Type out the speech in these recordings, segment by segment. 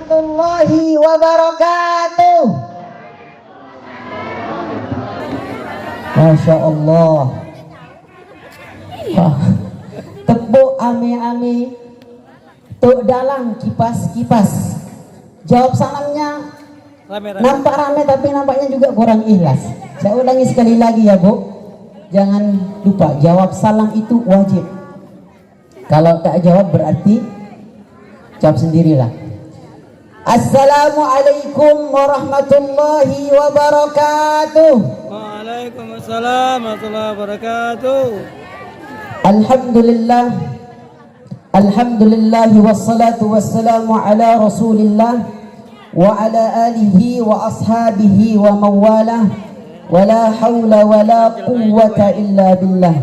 warahmatullahi wabarakatuh. Masya Allah. Tepuk ame-ame. Tuk dalang kipas-kipas. Jawab salamnya nampak rame tapi nampaknya juga kurang ikhlas. Saya ulangi sekali lagi ya Bu. Jangan lupa jawab salam itu wajib. Kalau tak jawab berarti jawab sendirilah. Assalamualaikum warahmatullahi wabarakatuh. Waalaikumsalam warahmatullahi wabarakatuh. Alhamdulillah. Alhamdulillah wassalatu wassalamu ala Rasulillah wa ala alihi wa ashabihi wa mawalah. Wala hawla wala quwwata illa billah.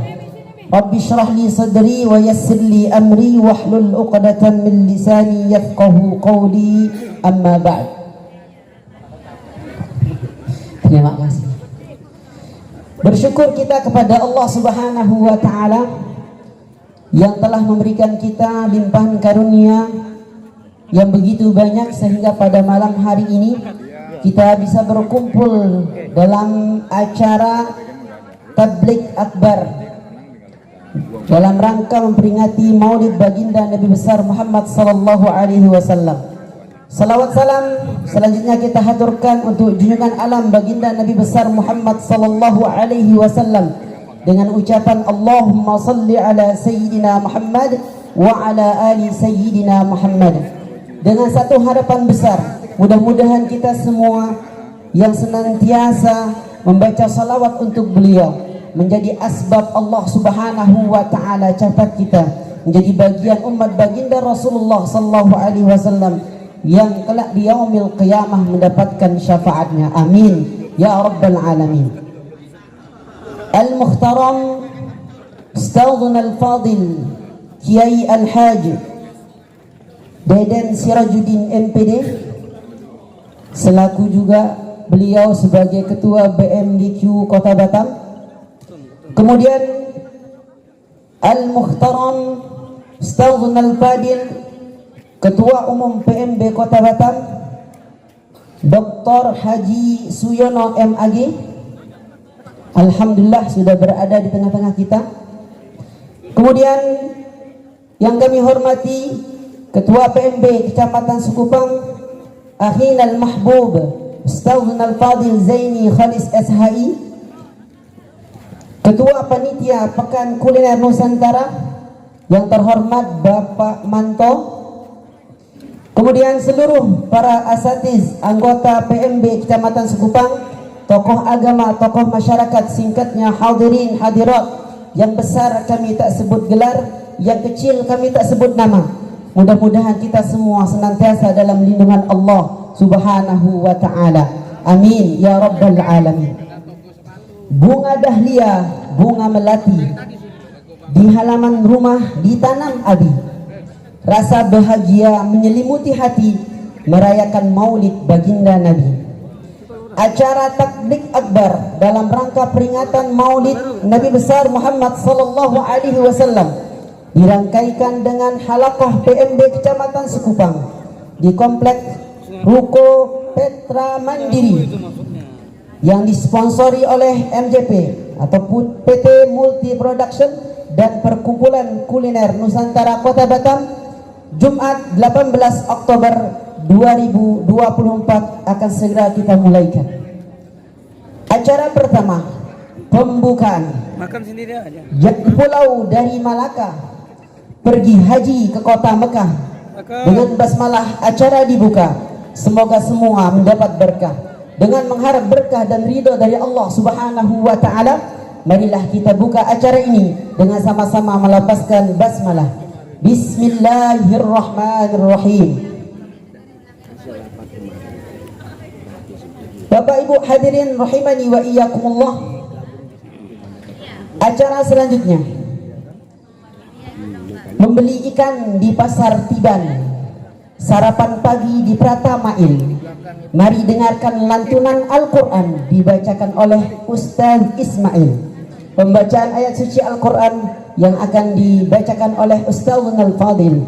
Rabbi syrah li sadri wa yassir li amri wahlul 'uqdatam min lisani yafqahu qawli. Amma ba'd. Terima kasih. Bersyukur kita kepada Allah Subhanahu wa taala yang telah memberikan kita limpahan karunia yang begitu banyak sehingga pada malam hari ini kita bisa berkumpul dalam acara Tabligh Akbar dalam rangka memperingati Maulid Baginda Nabi besar Muhammad sallallahu alaihi wasallam. Salawat salam selanjutnya kita haturkan untuk junjungan alam Baginda Nabi besar Muhammad sallallahu alaihi wasallam dengan ucapan Allahumma salli ala sayyidina Muhammad wa ala ali sayyidina Muhammad. Dengan satu harapan besar, mudah-mudahan kita semua yang senantiasa membaca salawat untuk beliau menjadi asbab Allah Subhanahu wa taala catat kita menjadi bagian umat baginda Rasulullah sallallahu alaihi wasallam yang kelak di yaumil qiyamah mendapatkan syafaatnya. Amin ya rabbal alamin. Al-Mukhtaram Ustadzuna Al-Fadil Kiai Al-Haj Deden Sirajuddin MPD selaku juga beliau sebagai ketua BMDQ Kota Batam. Kemudian Al-Mukhtaram Ustadzun Al-Fadil Ketua Umum PMB Kota Batam Dr. Haji Suyono MAG, alhamdulillah sudah berada di tengah-tengah kita. Kemudian yang kami hormati Ketua PMB Kecamatan Sukupang Akhin Al-Mahbub Ustadzun Al-Fadil Zaini Khalis SHI, Ketua Panitia Pekan Kuliner Nusantara yang terhormat Bapak Manto. Kemudian seluruh para asatiz anggota PMB Kecamatan Sukupang, tokoh agama, tokoh masyarakat, singkatnya hadirin hadirat. Yang besar kami tak sebut gelar, yang kecil kami tak sebut nama. Mudah-mudahan kita semua senantiasa dalam lindungan Allah Subhanahu wa ta'ala. Amin ya rabbal alamin. Bunga dahlia, bunga melati di halaman rumah ditanam abi. Rasa bahagia menyelimuti hati merayakan Maulid Baginda Nabi. Acara Tabligh Akbar dalam rangka peringatan Maulid Nabi besar Muhammad sallallahu alaihi wasallam dirangkaikan dengan halaqah PMB Kecamatan Sukupang di komplek Ruko Petra Mandiri yang disponsori oleh MJP ataupun PT Multi Production dan Perkumpulan Kuliner Nusantara Kota Batam. Jumat 18 Oktober 2024 akan segera kita mulaikan. Acara pertama pembukaan. Makan sendiri aja. Pulau dari Malaka pergi haji ke kota Mekah dengan basmalah acara dibuka. Semoga semua mendapat berkah. Dengan mengharap berkah dan ridho dari Allah Subhanahu wa taala, marilah kita buka acara ini dengan sama-sama melafazkan basmalah. Bismillahirrahmanirrahim. Bapak Ibu hadirin rahimani wa iyyakumullah. Acara selanjutnya membeli ikan di Pasar Tiban, sarapan pagi di Pratamail. Mari dengarkan lantunan Al-Quran dibacakan oleh Ustaz Ismail. Pembacaan ayat suci Al-Quran yang akan dibacakan oleh Ustadzun Al-Fadil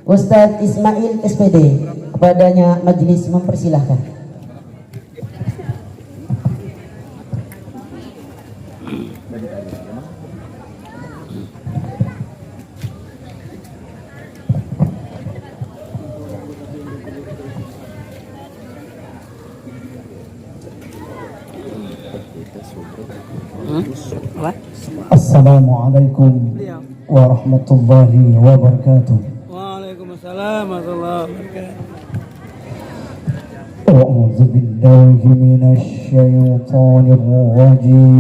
Ustadz Ismail SPD. Kepadanya majelis mempersilahkan. Apa? Assalamualaikum warahmatullahi wabarakatuh. Waalaikumsalam warahmatullahi wabarakatuh. A'udzu billahi minasy syaithanir rajim.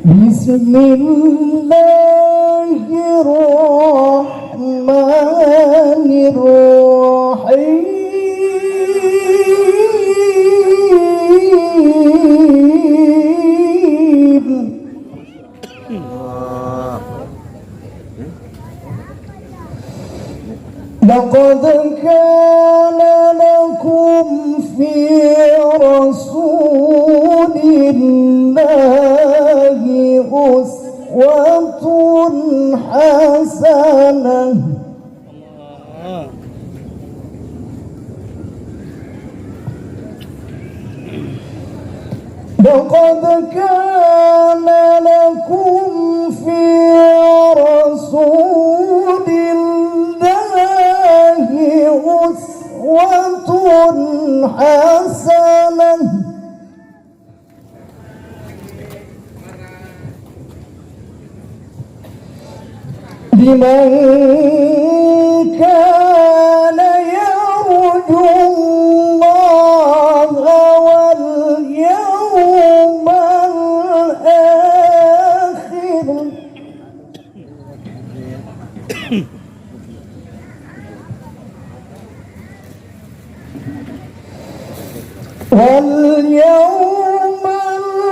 Bismillahirrahmanirrahim. لقد كان لكم في رسول الله أسوة حسنة لقد كان لكم في رسول الله أسوة حسنة لمن كان يرجو الله واليوم الآخر واليوم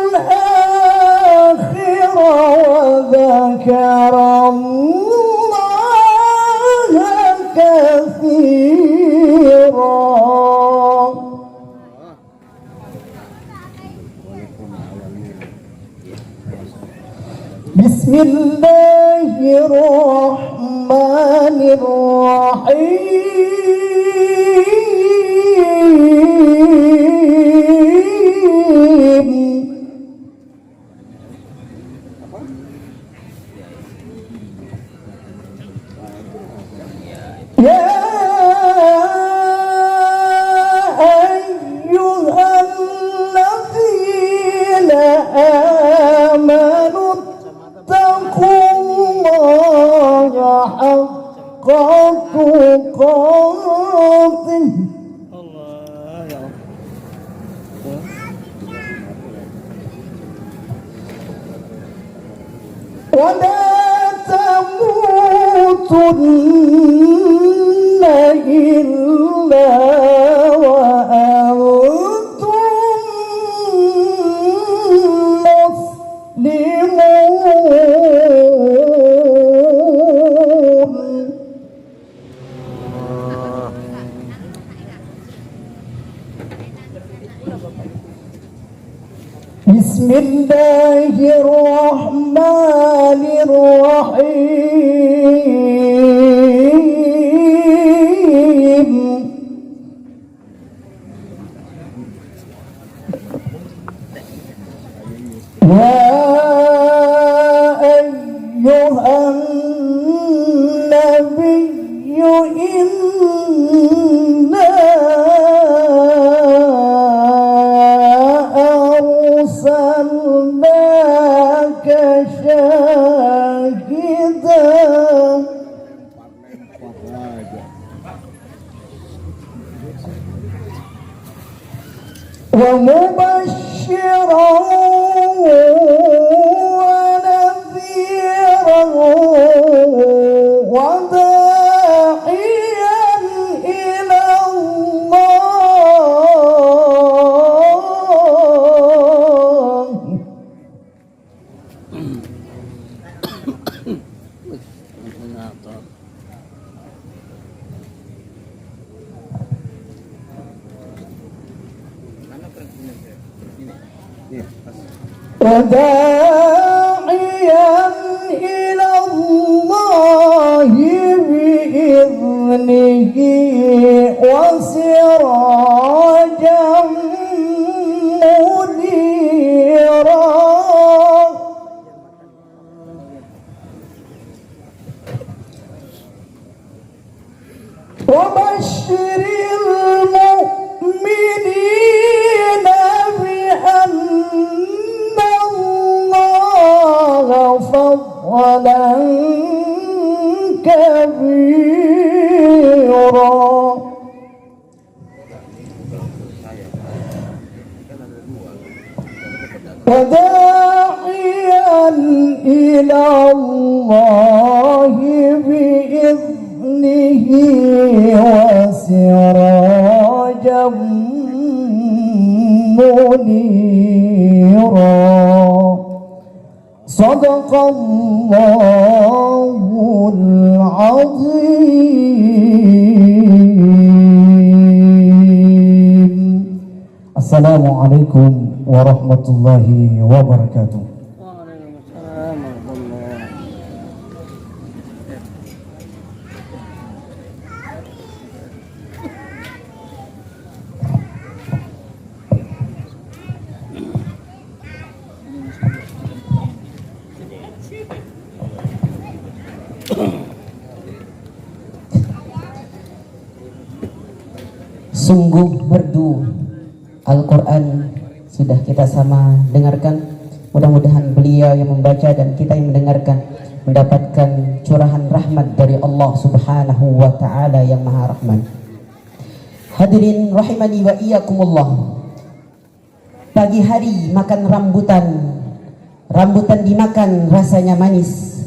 الآخر وذكر الله كثيرا. بسم الله الرحمن الرحيم. يا أيها الذين آمنوا اتقوا الله حق تقاته Allah ya Allah. ولا تموتن إلا وأنتم مسلمون. بسم الله الرحمن الرحيم. يا أيها النبي إنا أرسلناك شاهدا ومبشرا ونذيرا وداعيا إلى الله. وداعيا إلى الله بإذنه وسراجا منيرا وبشر المؤمنين بأن الله فضلا كبيرا وداعيا إلى الله بإذنه وسراجا منيرا صدق الله العظيم. السلام عليكم ورحمة الله وبركاته. Waalaikumsalam warahmatullahi. Sungguh merdu Al-Quran sudah kita sama dengarkan. Mudah-mudahan beliau yang membaca dan kita yang mendengarkan mendapatkan curahan rahmat dari Allah Subhanahu wa Ta'ala yang Maha Rahman. Hadirin rahimani wa iyyakumullah. Pagi hari makan rambutan, rambutan dimakan rasanya manis.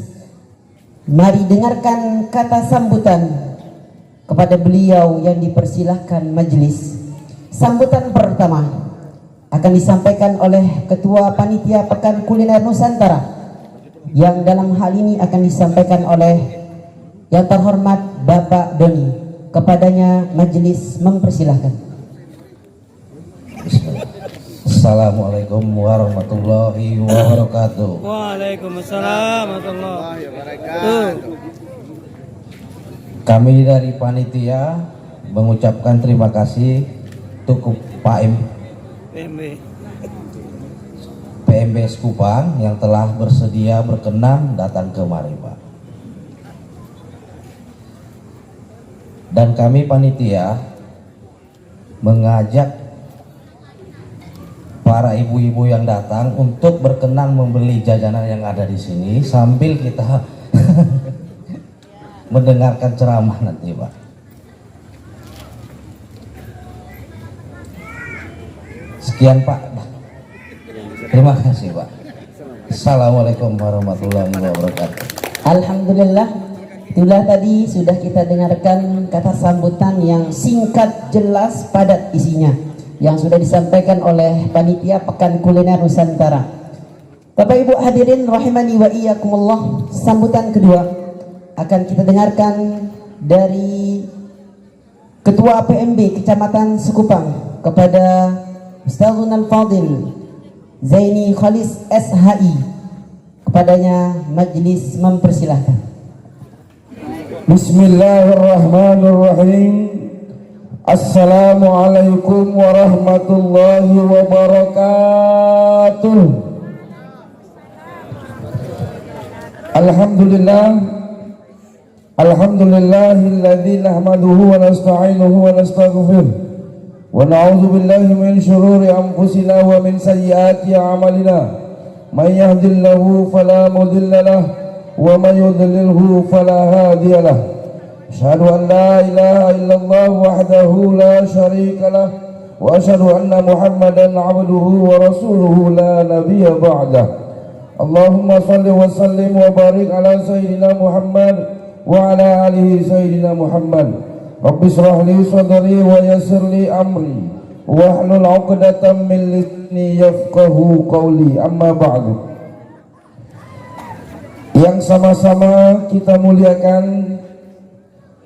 Mari dengarkan kata sambutan kepada beliau yang dipersilahkan majelis. Sambutan pertama akan disampaikan oleh Ketua Panitia Pekan Kuliner Nusantara, yang dalam hal ini akan disampaikan oleh yang terhormat Bapak Doni. Kepadanya majelis mempersilahkan. Assalamualaikum warahmatullahi wabarakatuh. Waalaikumsalam warahmatullahi wabarakatuh. Kami dari panitia mengucapkan terima kasih untuk Pak PMB PMB Sekupang yang telah bersedia berkenan datang kemari, Pak. Dan kami panitia mengajak para ibu-ibu yang datang untuk berkenan membeli jajanan yang ada di sini sambil kita mendengarkan ceramah nanti, Pak. Sekian, Pak. Terima kasih, Pak. Assalamualaikum warahmatullahi wabarakatuh. Alhamdulillah, itulah tadi sudah kita dengarkan kata sambutan yang singkat, jelas, padat isinya, yang sudah disampaikan oleh Panitia Pekan Kuliner Nusantara. Bapak Ibu hadirin rahimani wa iyyakumullah, sambutan kedua akan kita dengarkan dari Ketua PMB Kecamatan Sekupang kepada Ustazun Al-Fadil Zaini Khalis SHI. Kepadanya majelis mempersilahkan. Bismillahirrahmanirrahim. Assalamualaikum warahmatullahi wabarakatuh. Alhamdulillah, alhamdulillahilladzi nahmaduhu wa nasta'inuhu wa nastaghfiruh wa na'udzu billahi min shururi anfusina wa min sayyiati a'malina. May yahdihillahu fala mudilla lahu wa may yudlilhu fala hadiya lahu. Asyhadu an la ilaha illallah wahdahu la syarika lahu wa asyhadu anna Muhammadan 'abduhu wa rasuluhu la nabiyya ba'dah. Allahumma salli wa sallim wa barik ala sayyidina Muhammad wa ala alihi sayyidina Muhammad. Rabbi shrah li sadri wa yassir li amri wahlul 'uqdatam min lisani yafqahu qawli. Amma ba'du. Yang sama-sama kita muliakan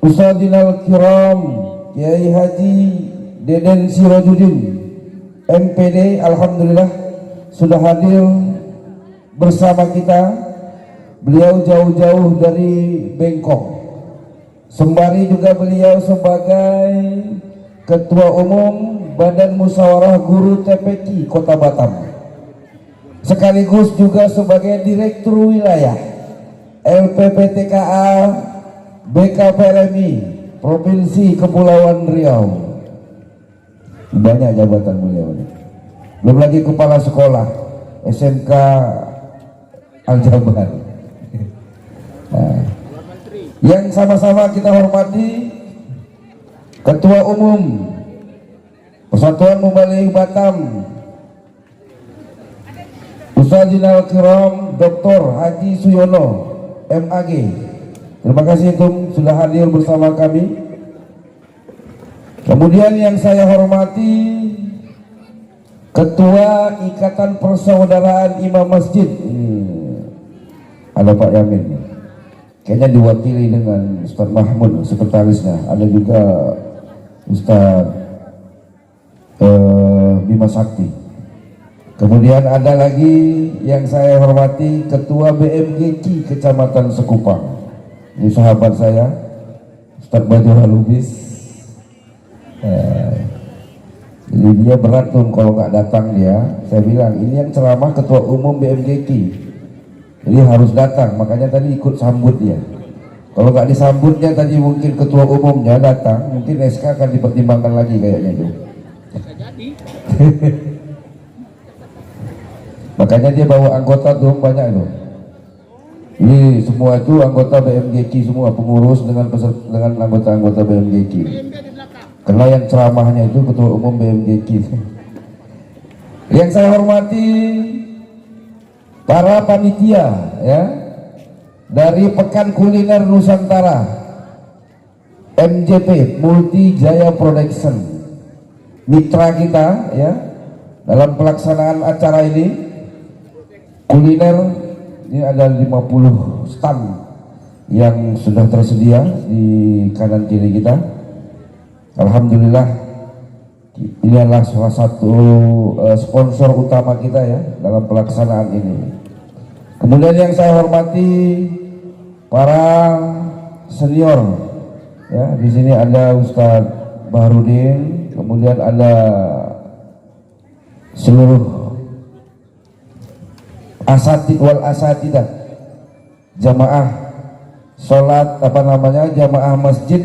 Ustadzina al-Kiram Kiai Haji Deden Sirajuddin MPD, alhamdulillah sudah hadir bersama kita. Beliau jauh-jauh dari Bangkok, sembari juga beliau sebagai Ketua Umum Badan Musyawarah Guru TPQ Kota Batam, sekaligus juga sebagai Direktur Wilayah LPPTKA BKPLMI Provinsi Kepulauan Riau. Banyak jabatan beliau. Belum lagi Kepala Sekolah SMK Al-Jabar. Nah, yang sama-sama kita hormati Ketua Umum Persatuan Mubaligh Batam Ustadzina Kiram Dr. Haji Suyono MAG. Terima kasih Tum sudah hadir bersama kami. Kemudian yang saya hormati Ketua Ikatan Persaudaraan Imam Masjid. Ada Pak Yamin. Kayaknya diwakili dengan Ustaz Mahmud sekretarisnya. Ada juga Ustaz Bima Sakti. Kemudian ada lagi yang saya hormati Ketua BMGQ Kecamatan Sekupang. Ini sahabat saya Ustaz Bajul Halubis. Jadi dia berat tuh kalau nggak datang dia. Saya bilang ini yang ceramah Ketua Umum BMGQ. Jadi harus datang, makanya tadi ikut sambut dia. Kalau nggak disambutnya tadi mungkin Ketua Umumnya datang, mungkin SK akan dipertimbangkan lagi kayaknya itu. Makanya dia bawa anggota tuh banyak itu. Ini semua itu anggota BMGQ semua, pengurus dengan anggota-anggota BMGQ. Karena yang ceramahnya itu Ketua Umum BMGQ. Yang saya hormati para panitia ya dari Pekan Kuliner Nusantara MJP Multi Jaya Production, mitra kita ya dalam pelaksanaan acara ini kuliner. Ini ada 50 stand yang sudah tersedia di kanan kiri kita. Alhamdulillah ini adalah salah satu sponsor utama kita ya dalam pelaksanaan ini. Kemudian yang saya hormati para senior ya, di sini ada Ustadz Baharudin, kemudian ada seluruh asatid wal asatidah jamaah sholat jamaah masjid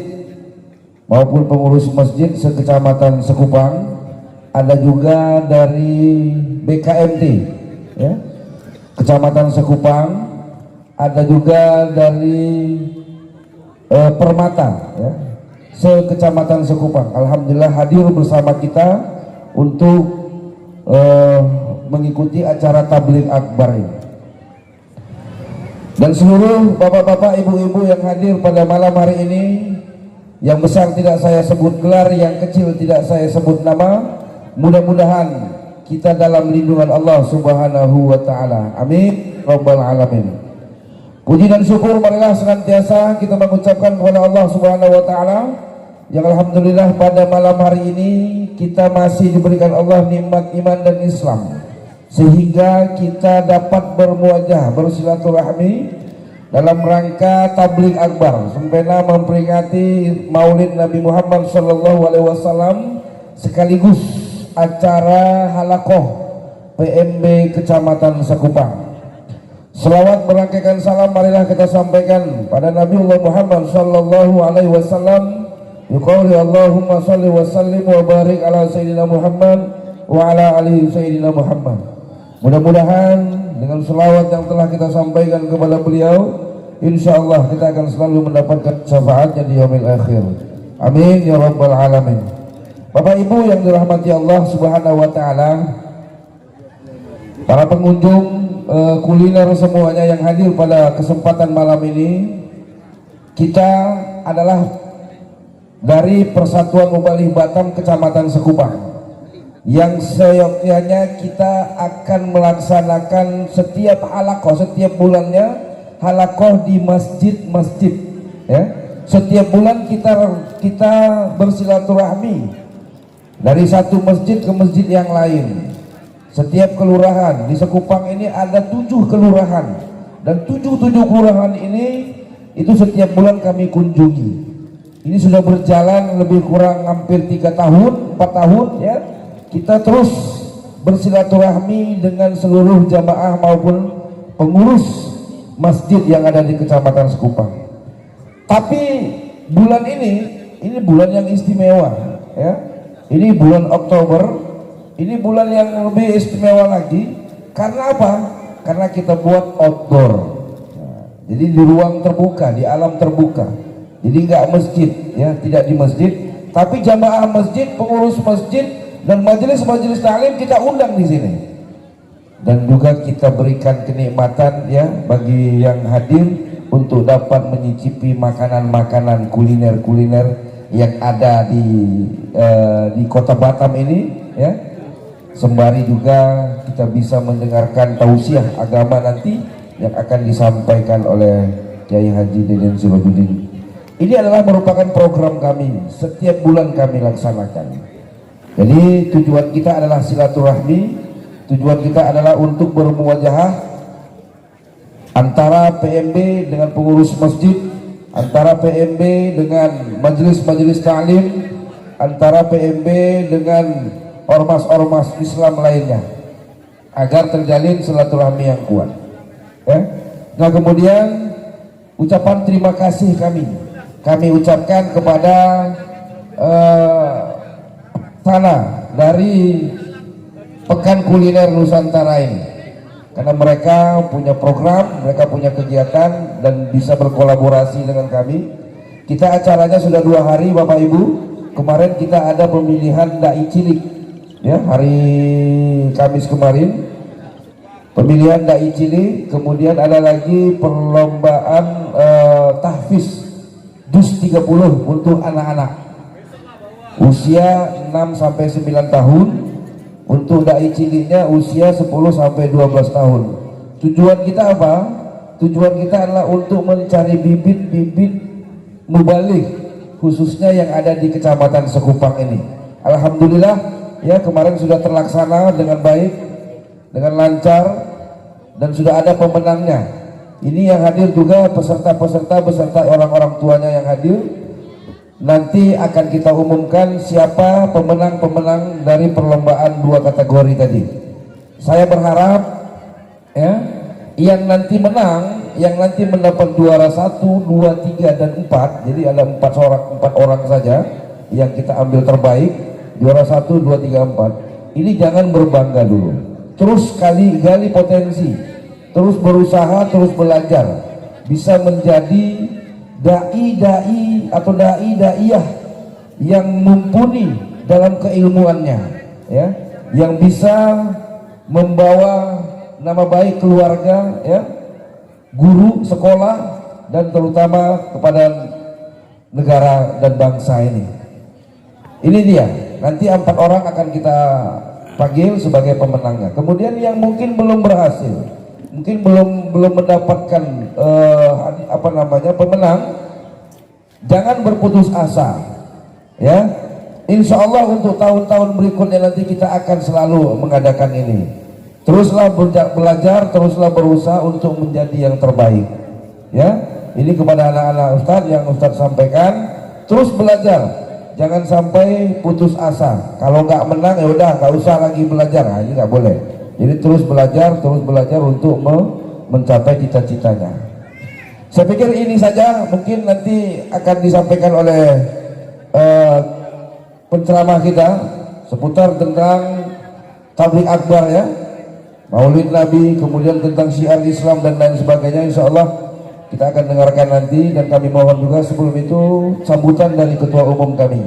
maupun pengurus masjid sekecamatan Sekupang. Ada juga dari BKMT ya Kecamatan Sekupang, ada juga dari Permata ya sekecamatan Sekupang. Alhamdulillah hadir bersama kita untuk mengikuti acara tabligh akbar ini. Dan seluruh bapak-bapak, ibu-ibu yang hadir pada malam hari ini, yang besar tidak saya sebut gelar, yang kecil tidak saya sebut nama. Mudah-mudahan kita dalam lindungan Allah Subhanahu wa taala. Amin rabbal alamin. Puji dan syukur marilah senantiasa kita mengucapkan kepada Allah Subhanahu wa taala yang alhamdulillah pada malam hari ini kita masih diberikan Allah nikmat iman dan Islam, sehingga kita dapat bermuajah bersilaturahmi dalam rangka tabligh akbar sempena memperingati Maulid Nabi Muhammad SAW sekaligus acara halakoh PMB Kecamatan Sekupang. Selawat berangkaikan salam marilah kita sampaikan pada Nabi Muhammad SAW. Yuqawli Allahumma salli wa sallim wa barik ala Sayyidina Muhammad wa ala alihi Sayyidina Muhammad. Mudah-mudahan dengan selawat yang telah kita sampaikan kepada beliau, insya Allah kita akan selalu mendapatkan syafaatnya di yaumil akhir. Amin ya rabbal alamin. Bapak Ibu yang dirahmati Allah Subhanahu wa taala, para pengunjung kuliner semuanya yang hadir pada kesempatan malam ini, kita adalah dari Persatuan Mubaligh Batam Kecamatan Sekupang, yang seyogyanya kita akan melaksanakan setiap halakoh, setiap bulannya halakoh di masjid-masjid ya. Setiap bulan kita bersilaturahmi dari satu masjid ke masjid yang lain. Setiap kelurahan di Sekupang ini ada 7 kelurahan, dan 7 kelurahan ini itu setiap bulan kami kunjungi. Ini sudah berjalan lebih kurang hampir 3 tahun, 4 tahun ya. Kita terus bersilaturahmi dengan seluruh jamaah maupun pengurus masjid yang ada di Kecamatan Sekupang. Tapi bulan ini bulan yang istimewa ya. Ini bulan Oktober. Ini bulan yang lebih istimewa lagi. Karena apa? Karena kita buat outdoor. Nah, jadi di ruang terbuka, di alam terbuka. Jadi nggak masjid, ya, tidak di masjid. Tapi jamaah masjid, pengurus masjid, dan majelis-majelis taklim kita undang di sini. Dan juga kita berikan kenikmatan ya bagi yang hadir untuk dapat menyicipi makanan-makanan kuliner-kuliner yang ada di Kota Batam ini, ya. Sembari juga kita bisa mendengarkan tausiah agama nanti yang akan disampaikan oleh Kiai Haji Deden Sirojudin. Ini adalah merupakan program kami, setiap bulan kami laksanakan. Jadi tujuan kita adalah silaturahmi, tujuan kita adalah untuk bermuwajahah antara PMB dengan pengurus masjid, antara PMB dengan majelis-majelis ta'lim, antara PMB dengan ormas-ormas Islam lainnya, agar terjalin silaturahmi yang kuat ya. Nah kemudian ucapan terima kasih kami ucapkan kepada sana dari Pekan Kuliner Nusantara ini, karena mereka punya program, mereka punya kegiatan dan bisa berkolaborasi dengan kami. Kita acaranya sudah 2 hari Bapak Ibu. Kemarin kita ada pemilihan dai cilik ya, hari Kamis kemarin pemilihan dai cilik, kemudian ada lagi perlombaan tahfiz juz 30 untuk anak-anak usia 6 sampai 9 tahun. Untuk dai ciliknya usia 10 sampai 12 tahun. Tujuan kita apa? Tujuan kita adalah untuk mencari bibit-bibit mubalik khususnya yang ada di Kecamatan Sekupang ini. Alhamdulillah ya, kemarin sudah terlaksana dengan baik, dengan lancar, dan sudah ada pemenangnya. Ini yang hadir juga peserta-peserta beserta orang-orang tuanya yang hadir. Nanti akan kita umumkan siapa pemenang-pemenang dari perlombaan 2 kategori tadi. Saya berharap ya, yang nanti menang, yang nanti mendapat juara 1, 2, 3, dan 4. Jadi ada 4 orang saja yang kita ambil terbaik. Juara 1, 2, 3, 4. Ini jangan berbangga dulu. Terus gali potensi, terus berusaha, terus belajar, bisa menjadi dai-dai atau dai-daiyah yang mumpuni dalam keilmuannya, ya, yang bisa membawa nama baik keluarga, ya, guru, sekolah, dan terutama kepada negara dan bangsa ini. Ini dia. Nanti 4 orang akan kita panggil sebagai pemenangnya. Kemudian yang mungkin belum berhasil, mungkin belum mendapatkan pemenang, jangan berputus asa ya. Insya Allah untuk tahun-tahun berikutnya nanti kita akan selalu mengadakan ini. Teruslah belajar, teruslah berusaha untuk menjadi yang terbaik ya. Ini kepada anak-anak Ustadz yang Ustadz sampaikan, terus belajar. Jangan sampai putus asa. Kalau nggak menang ya udah nggak usah lagi belajar. Nah, ini nggak boleh. Jadi terus belajar untuk mencapai cita-citanya. Saya pikir ini saja, mungkin nanti akan disampaikan oleh penceramah kita seputar tentang tabligh akbar ya, Maulid Nabi, kemudian tentang syiar Islam dan lain sebagainya. Insya Allah kita akan dengarkan nanti, dan kami mohon juga sebelum itu sambutan dari Ketua Umum kami.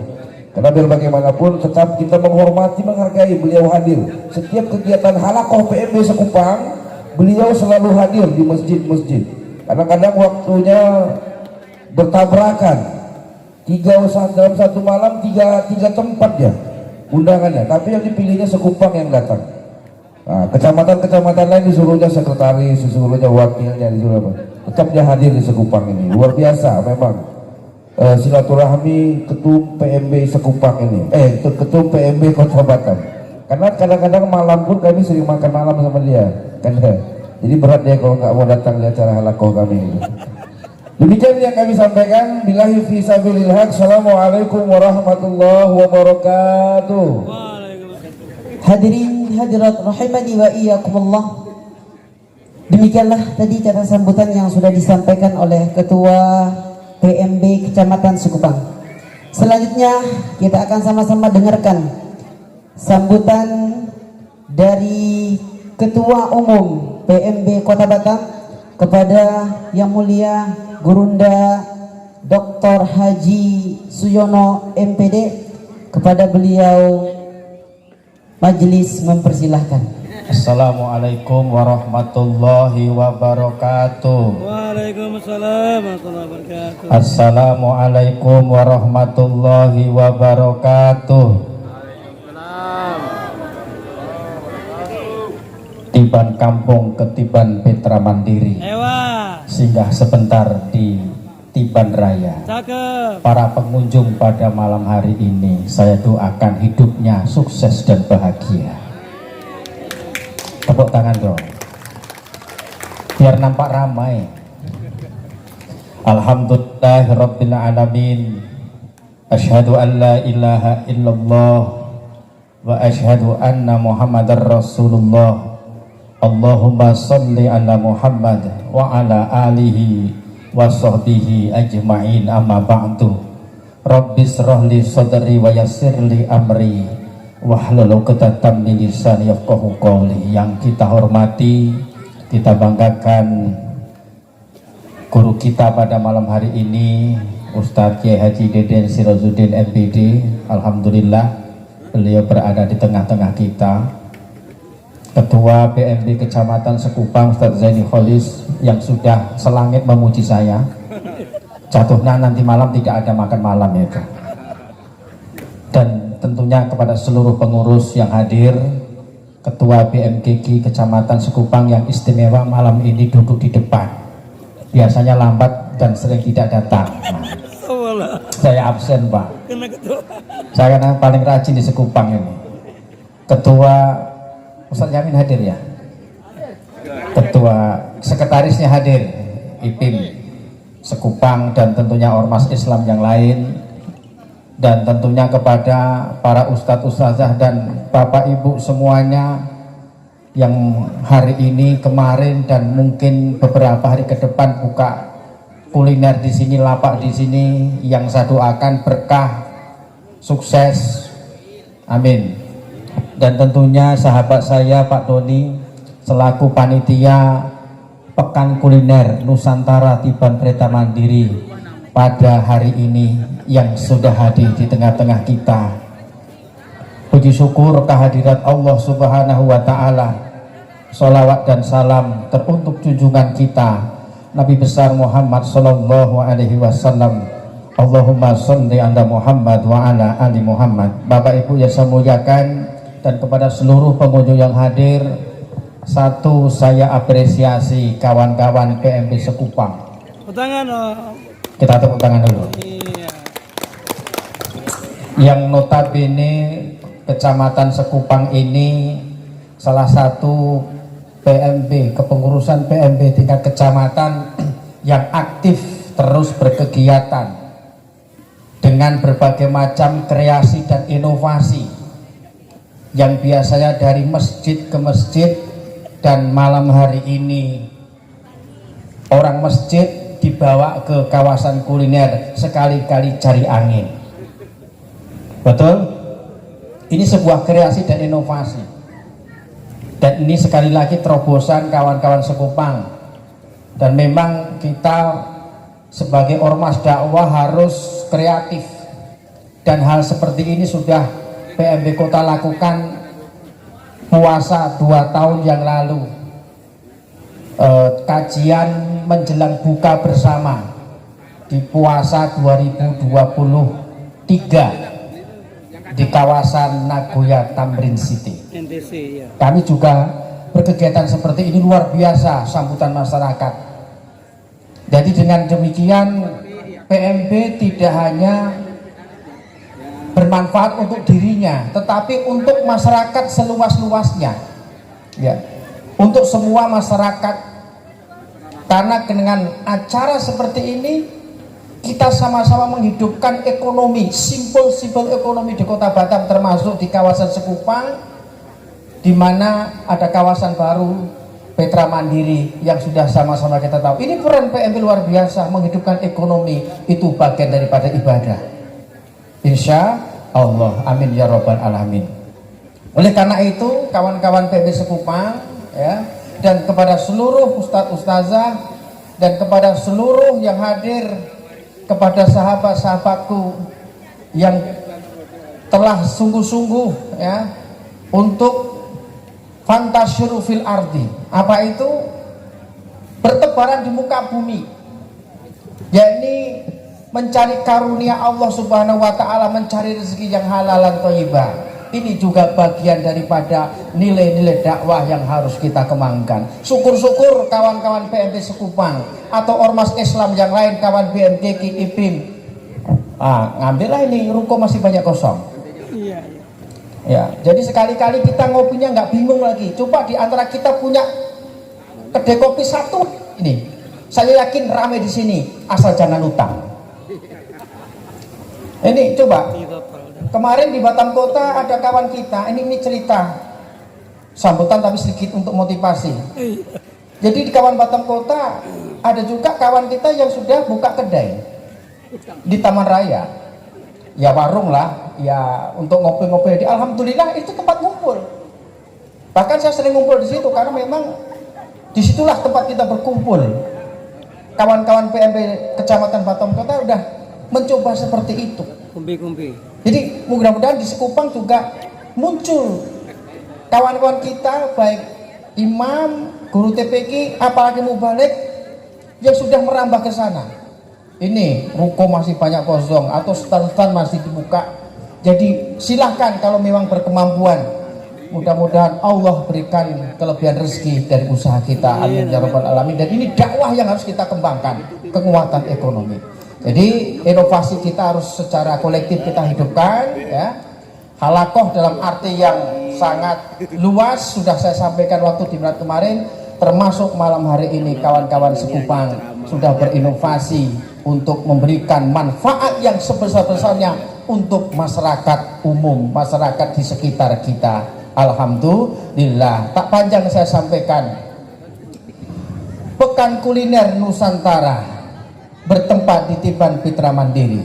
Karena biar bagaimanapun tetap kita menghormati, menghargai beliau hadir. Setiap kegiatan halakoh PMB Sekupang, beliau selalu hadir di masjid-masjid. Kadang-kadang waktunya bertabrakan. Dalam satu malam tiga tempat ya undangannya, tapi yang dipilihnya Sekupang yang datang. Nah, kecamatan-kecamatan lain disuruhnya sekretaris, disuruhnya wakilnya, disuruh apa. Tetap dia hadir di Sekupang ini. Luar biasa memang. Silaturahmi ketum PMB Sekupang ini, ketum PMB Kota Batam. Karena kadang-kadang malam pun kami sering makan malam sama dia. Jadi berat dia kalau nggak mau datang di acara halakoh kami. Demikian yang kami sampaikan. Billahi fi sabilillah. Assalamualaikum warahmatullahi wabarakatuh. Hadirin hadirat rahimani wa iyyakumullah. Demikianlah tadi kata sambutan yang sudah disampaikan oleh Ketua PMB Kecamatan Sekupang. Selanjutnya kita akan sama-sama dengarkan sambutan dari Ketua Umum PMB Kota Batam kepada Yang Mulia Gurunda Dr. Haji Suyono MPD. Kepada beliau majelis mempersilahkan. Assalamualaikum warahmatullahi wabarakatuh. Waalaikumsalam warahmatullahi wabarakatuh. Assalamualaikum warahmatullahi wabarakatuh. Tiban kampung ketiban Petra Mandiri. Ewa. Singgah sebentar di Tiban Raya. Cakep. Para pengunjung pada malam hari ini saya doakan hidupnya sukses dan bahagia. Tepuk tangan dong, biar nampak ramai. Alhamdulillahirabbil alamin. Asyhadu an la ilaha illallah wa asyhadu anna Muhammadar Rasulullah. Allahumma sholli ala Muhammad wa ala alihi wa sahbihi ajma'in, amma ba'du. Rabbi shrah li sadri wa yassir li amri wahlul 'uqdatam min lisani yafqahu qawli. Yang kita hormati, kita banggakan guru kita pada malam hari ini, Ustadz Kiai Haji Deden Sirazuddin MPD. Alhamdulillah beliau berada di tengah-tengah kita. Ketua PMB Kecamatan Sekupang Ustadz Zaini Kholis yang sudah selangit memuji saya. Jatuhnya nanti malam tidak ada makan malam ya. Dan tentunya kepada seluruh pengurus yang hadir, Ketua BMKG Kecamatan Sekupang yang istimewa malam ini duduk di depan. Biasanya lambat dan sering tidak datang. Saya absen Pak. Saya kan paling rajin di Sekupang ini. Ketua Ustadz Yamin hadir ya? Ketua sekretarisnya hadir, IPIM Sekupang dan tentunya ormas Islam yang lain. Dan tentunya kepada para ustadz ustazah dan bapak ibu semuanya yang hari ini, kemarin dan mungkin beberapa hari ke depan buka kuliner di sini, lapak di sini, yang saya doakan berkah, sukses, amin. Dan tentunya sahabat saya Pak Doni selaku panitia Pekan Kuliner Nusantara Tiban Petra Mandiri pada hari ini yang sudah hadir di tengah-tengah kita. Puji syukur kehadirat Allah Subhanahu wa Ta'ala. Sholawat dan salam teruntuk junjungan kita Nabi besar Muhammad Sallallahu Alaihi Wasallam. Allahumma sholli ala Muhammad wa ala ali Muhammad. Bapak Ibu yang saya muliakan dan kepada seluruh pengunjung yang hadir, satu, saya apresiasi kawan-kawan PMB Sekupang. Tangan dong. Kita tepuk tangan dulu. Iya. Yang notabene Kecamatan Sekupang ini salah satu PMB, kepengurusan PMB tingkat kecamatan yang aktif terus berkegiatan dengan berbagai macam kreasi dan inovasi yang biasanya dari masjid ke masjid, dan malam hari ini orang masjid dibawa ke kawasan kuliner sekali-kali cari angin. Betul? Ini sebuah kreasi dan inovasi, dan ini sekali lagi terobosan kawan-kawan Sekupang. Dan memang kita sebagai ormas dakwah harus kreatif, dan hal seperti ini sudah PMB Kota lakukan puasa 2 tahun yang lalu. Kajian menjelang buka bersama di puasa 2023 di kawasan Nagoya Tamrin City. NTC ya. Kami juga berkegiatan seperti ini, luar biasa sambutan masyarakat. Jadi dengan demikian PMB tidak hanya bermanfaat untuk dirinya, tetapi untuk masyarakat seluas-luasnya, ya, untuk semua masyarakat. Karena dengan acara seperti ini kita sama-sama menghidupkan ekonomi, simpul-simpul ekonomi di Kota Batam, termasuk di kawasan Sekupang, di mana ada kawasan baru Petra Mandiri yang sudah sama-sama kita tahu. Ini peran PMB luar biasa, menghidupkan ekonomi, itu bagian daripada ibadah. Insya Allah, amin ya robbal alamin. Oleh karena itu, kawan-kawan PMB Sekupang, ya, dan kepada seluruh ustadz-ustazah dan kepada seluruh yang hadir, kepada sahabat-sahabatku yang telah sungguh-sungguh, ya, untuk fantasyiru fil ardi. Apa itu? Bertebaran di muka bumi, yakni mencari karunia Allah Subhanahu wa ta'ala, mencari rezeki yang halal dan thayyibah. Ini juga bagian daripada nilai-nilai dakwah yang harus kita kembangkan. Syukur-syukur kawan-kawan PMB Sekupang atau ormas Islam yang lain, kawan BMKK IPIM, ngambillah ini, ruko masih banyak kosong. Iya. Ya, jadi sekali-kali kita ngopinya nggak bingung lagi. Coba di antara kita punya kedai kopi satu ini, saya yakin ramai di sini, asal jangan utang. Ini coba. Kemarin di Batam Kota ada kawan kita, ini cerita sambutan tapi sedikit untuk motivasi. Jadi di kawan Batam Kota ada juga kawan kita yang sudah buka kedai di Taman Raya, ya warung lah, ya untuk ngopi-ngopi. Alhamdulillah itu tempat ngumpul. Bahkan saya sering ngumpul di situ karena memang disitulah tempat kita berkumpul. Kawan-kawan PMB Kecamatan Batam Kota udah mencoba seperti itu. Kumpi-kumpi. Jadi mudah-mudahan di Sekupang juga muncul kawan-kawan kita, baik imam, guru TPQ, apalagi mubalik yang sudah merambah ke sana. Ini ruko masih banyak kosong atau stand-stand masih dibuka. Jadi silahkan kalau memang berkemampuan. Mudah-mudahan Allah berikan kelebihan rezeki dari usaha kita. Amin ya rabbal alamin. Dan ini dakwah yang harus kita kembangkan, penguatan ekonomi. Jadi inovasi kita harus secara kolektif kita hidupkan, ya. Halakoh dalam arti yang sangat luas sudah saya sampaikan waktu di Merak kemarin, termasuk malam hari ini kawan-kawan Sekupang sudah berinovasi untuk memberikan manfaat yang sebesar-besarnya untuk masyarakat umum, masyarakat di sekitar kita. Alhamdulillah. Tak panjang saya sampaikan, Pekan Kuliner Nusantara bertempat di Tiban Petra Mandiri.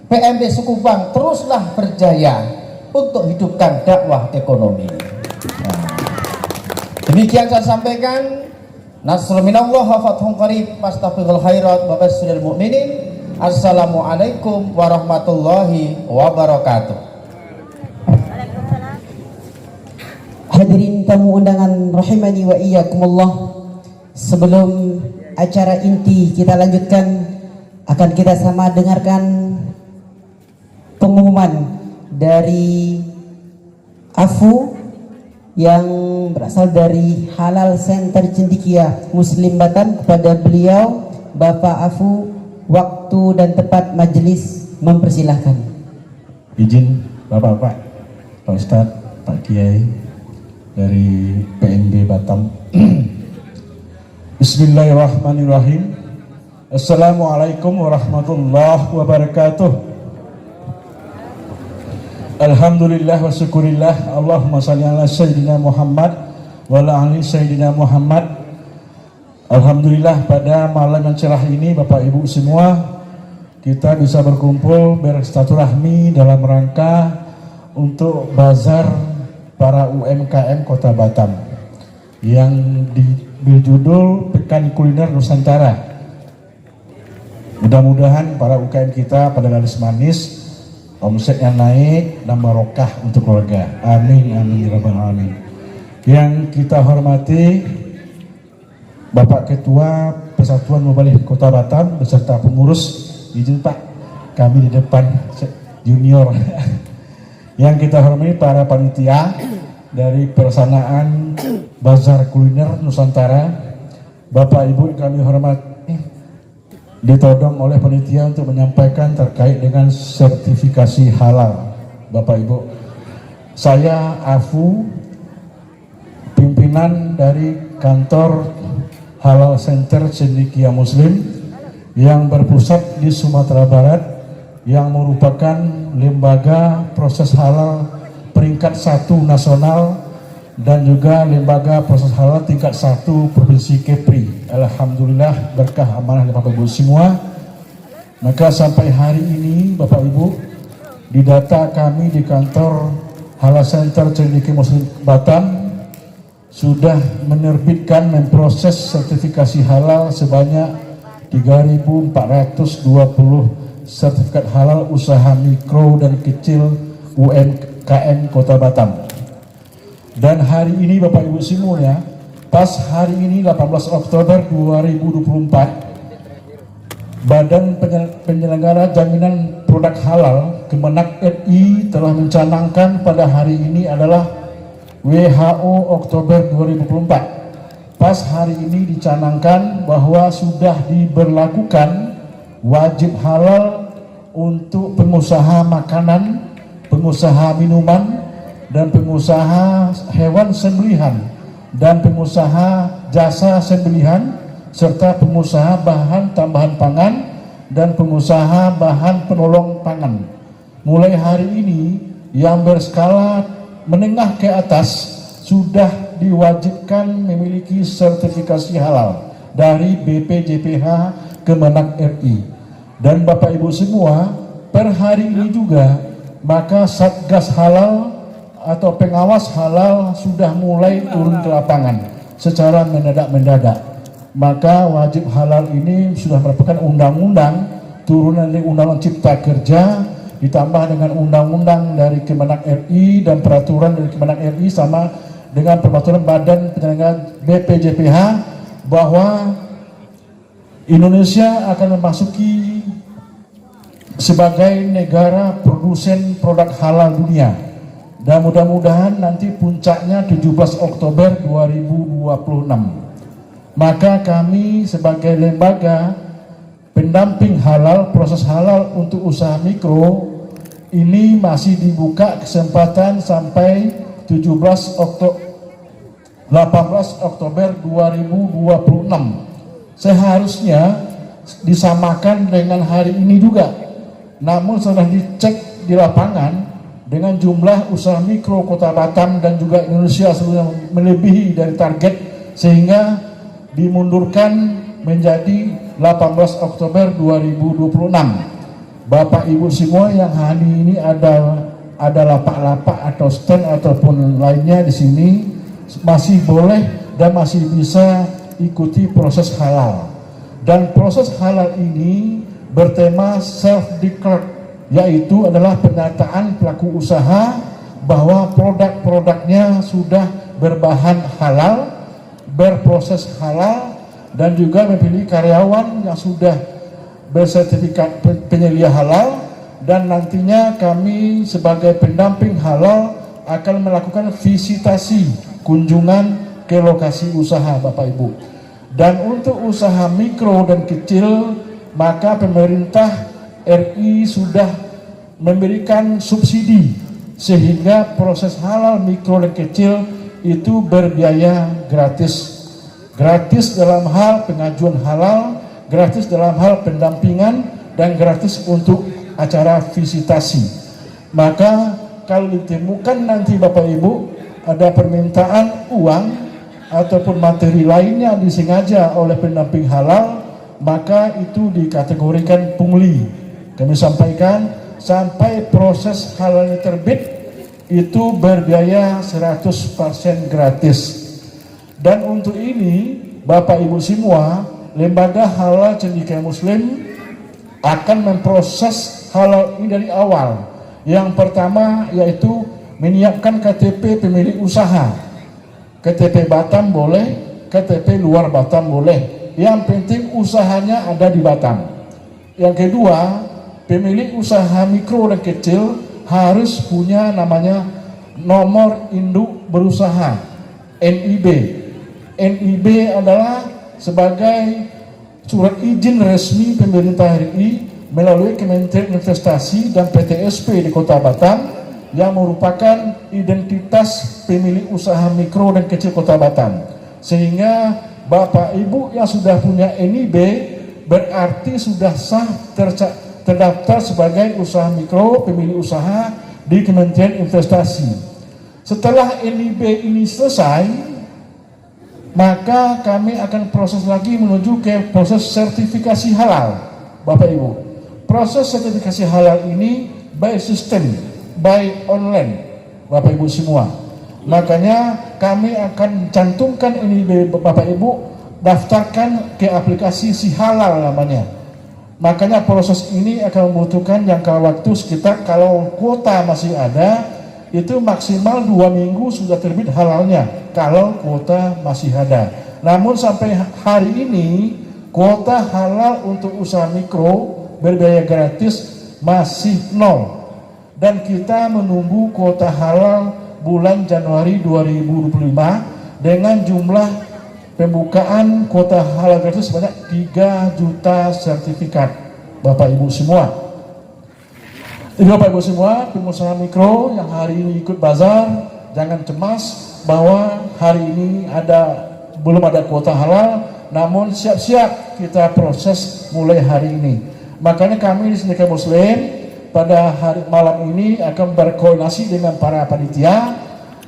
PMB Sekupang teruslah berjaya untuk hidupkan dakwah ekonomi. Demikian saya sampaikan. Nasrul minallah wa fathun qarib, fastabiqul khairat wa basyiril mu'minin. Assalamualaikum warahmatullahi wabarakatuh. Hadirin tamu undangan rahimani wa iyyakumullah. Sebelum acara inti kita lanjutkan, akan kita sama dengarkan pengumuman dari AFU yang berasal dari Halal Center Cendikia Muslim Batam. Kepada beliau, Bapak AFU, waktu dan tempat majelis mempersilahkan. Izin Bapak-Bapak, Pak Ustadz, Pak Kiai dari PMB Batam. Bismillahirrahmanirrahim. Assalamualaikum warahmatullahi wabarakatuh. Alhamdulillah wa syukurillah. Allahumma salli ala Sayyidina Muhammad wa ala ali Sayyidina Muhammad. Alhamdulillah, pada malam yang cerah ini Bapak Ibu semua, kita bisa berkumpul bersilaturahmi dalam rangka untuk bazar para UMKM Kota Batam yang berjudul Pekan Kuliner Nusantara. Mudah-mudahan para UKM kita pada laris manis, omsetnya naik dan barokah untuk keluarga. Amin amin ya rabbal alamin. Yang kita hormati Bapak Ketua Persatuan Mubalik Kota Batam beserta pengurus, izin Pak, kami di depan junior. Yang kita hormati para panitia dari pelaksanaan Bazar Kuliner Nusantara, Bapak Ibu yang kami hormati, ditodong oleh panitia untuk menyampaikan terkait dengan sertifikasi halal. Bapak Ibu. Saya Afu, pimpinan dari kantor Halal Center Cendekia Muslim yang berpusat di Sumatera Barat, yang merupakan lembaga proses halal peringkat 1 nasional dan juga lembaga proses halal tingkat 1 Provinsi Kepri. Alhamdulillah, berkah amanah dari Bapak Ibu semua. Maka sampai hari ini Bapak Ibu, di data kami di kantor Halal Center Cendekia Muslim Batam sudah menerbitkan memproses sertifikasi halal sebanyak 3.420 sertifikat halal usaha mikro dan kecil UMKM Kota Batam. Dan hari ini Bapak Ibu semuanya, pas hari ini 18 Oktober 2024, Badan Penyelenggara Jaminan Produk Halal Kemenak RI telah mencanangkan pada hari ini adalah WHO Oktober 2024. Pas hari ini dicanangkan bahwa sudah diberlakukan wajib halal untuk pengusaha makanan, pengusaha minuman, dan pengusaha hewan sembelihan, dan pengusaha jasa sembelihan, serta pengusaha bahan tambahan pangan, dan pengusaha bahan penolong pangan. Mulai hari ini yang berskala menengah ke atas sudah diwajibkan memiliki sertifikasi halal dari BPJPH Kemenak RI. Dan Bapak Ibu semua, per hari ini juga maka Satgas Halal atau pengawas halal sudah mulai turun ke lapangan secara mendadak. Maka wajib halal ini sudah merupakan undang-undang turunan dari Undang-Undang Cipta Kerja ditambah dengan undang-undang dari Kemenak RI dan peraturan dari Kemenak RI sama dengan peraturan Badan Penyelenggara BPJPH bahwa Indonesia akan memasuki sebagai negara produsen produk halal dunia, dan mudah-mudahan nanti puncaknya 17 Oktober 2026. Maka kami sebagai lembaga pendamping halal, proses halal untuk usaha mikro ini masih dibuka kesempatan sampai 18 Oktober 2026. Seharusnya disamakan dengan hari ini juga. Namun setelah dicek di lapangan dengan jumlah usaha mikro Kota Batam dan juga Indonesia seluruhnya melebihi dari target, sehingga dimundurkan menjadi 18 Oktober 2026. Bapak Ibu semua yang hari ini ada lapak-lapak atau stand ataupun lainnya di sini masih boleh dan masih bisa ikuti proses halal. Dan proses halal ini bertema self-declared, yaitu adalah pernyataan pelaku usaha bahwa produk-produknya sudah berbahan halal, berproses halal, dan juga memiliki karyawan yang sudah bersertifikat penyelia halal. Dan nantinya kami sebagai pendamping halal akan melakukan visitasi kunjungan ke lokasi usaha Bapak Ibu. Dan untuk usaha mikro dan kecil, maka pemerintah RI sudah memberikan subsidi sehingga proses halal mikro dan kecil itu berbiaya gratis. Gratis dalam hal pengajuan halal, gratis dalam hal pendampingan, dan gratis untuk acara visitasi. Maka kalau ditemukan nanti Bapak Ibu ada permintaan uang ataupun materi lainnya disengaja oleh pendamping halal, maka itu dikategorikan pungli. Kami sampaikan sampai proses halalnya terbit itu berbiaya 100% gratis. Dan untuk ini Bapak Ibu semua, Lembaga Halal Cendekia Muslim akan memproses halal ini dari awal. Yang pertama yaitu menyiapkan KTP pemilik usaha. KTP Batam boleh, KTP luar Batam boleh. Yang penting usahanya ada di Batam. Yang kedua, pemilik usaha mikro dan kecil harus punya namanya nomor induk berusaha, NIB. NIB adalah sebagai surat izin resmi pemerintah RI melalui Kementerian Investasi dan PTSP di Kota Batam, yang merupakan identitas pemilik usaha mikro dan kecil Kota Batam. Sehingga Bapak Ibu yang sudah punya NIB berarti sudah sah terdaftar sebagai usaha mikro pemilik usaha di Kementerian Investasi. Setelah NIB ini selesai, maka kami akan proses lagi menuju ke proses sertifikasi halal. Bapak Ibu, proses sertifikasi halal ini by system, by online, Bapak Ibu semua. Makanya kami akan cantumkan ini Bapak Ibu, daftarkan ke aplikasi Si Halal namanya. Makanya proses ini akan membutuhkan jangka waktu sekitar, kalau kuota masih ada, itu maksimal 2 minggu sudah terbit halalnya, kalau kuota masih ada. Namun sampai hari ini, kuota halal untuk usaha mikro berbiaya gratis masih 0. Dan kita menunggu kuota halal bulan Januari 2025 dengan jumlah pembukaan kuota halal gratis sebanyak 3 juta sertifikat. Bapak Ibu semua. Jadi Bapak Ibu semua, pengusaha mikro yang hari ini ikut bazar, jangan cemas bahwa hari ini belum ada kuota halal, namun siap-siap kita proses mulai hari ini. Makanya kami di Sindikat Muslim pada hari malam ini akan berkoordinasi dengan para panitia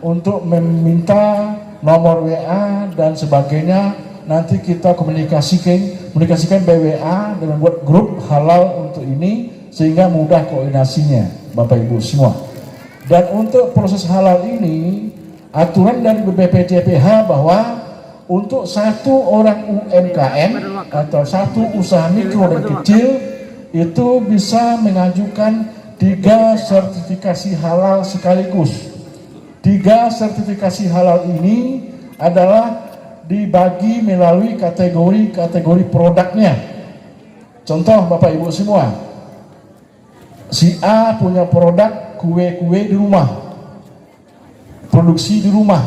untuk meminta nomor WA dan sebagainya. Nanti kita komunikasikan by WA dan membuat grup halal untuk ini sehingga mudah koordinasinya, Bapak Ibu semua. Dan untuk proses halal ini, aturan dari BPJPH bahwa untuk satu orang UMKM atau satu usaha mikro dan kecil itu bisa mengajukan 3 sertifikasi halal sekaligus. 3 sertifikasi halal ini adalah dibagi melalui kategori produknya. Contoh Bapak Ibu semua, si A punya produk kue-kue di rumah, produksi di rumah,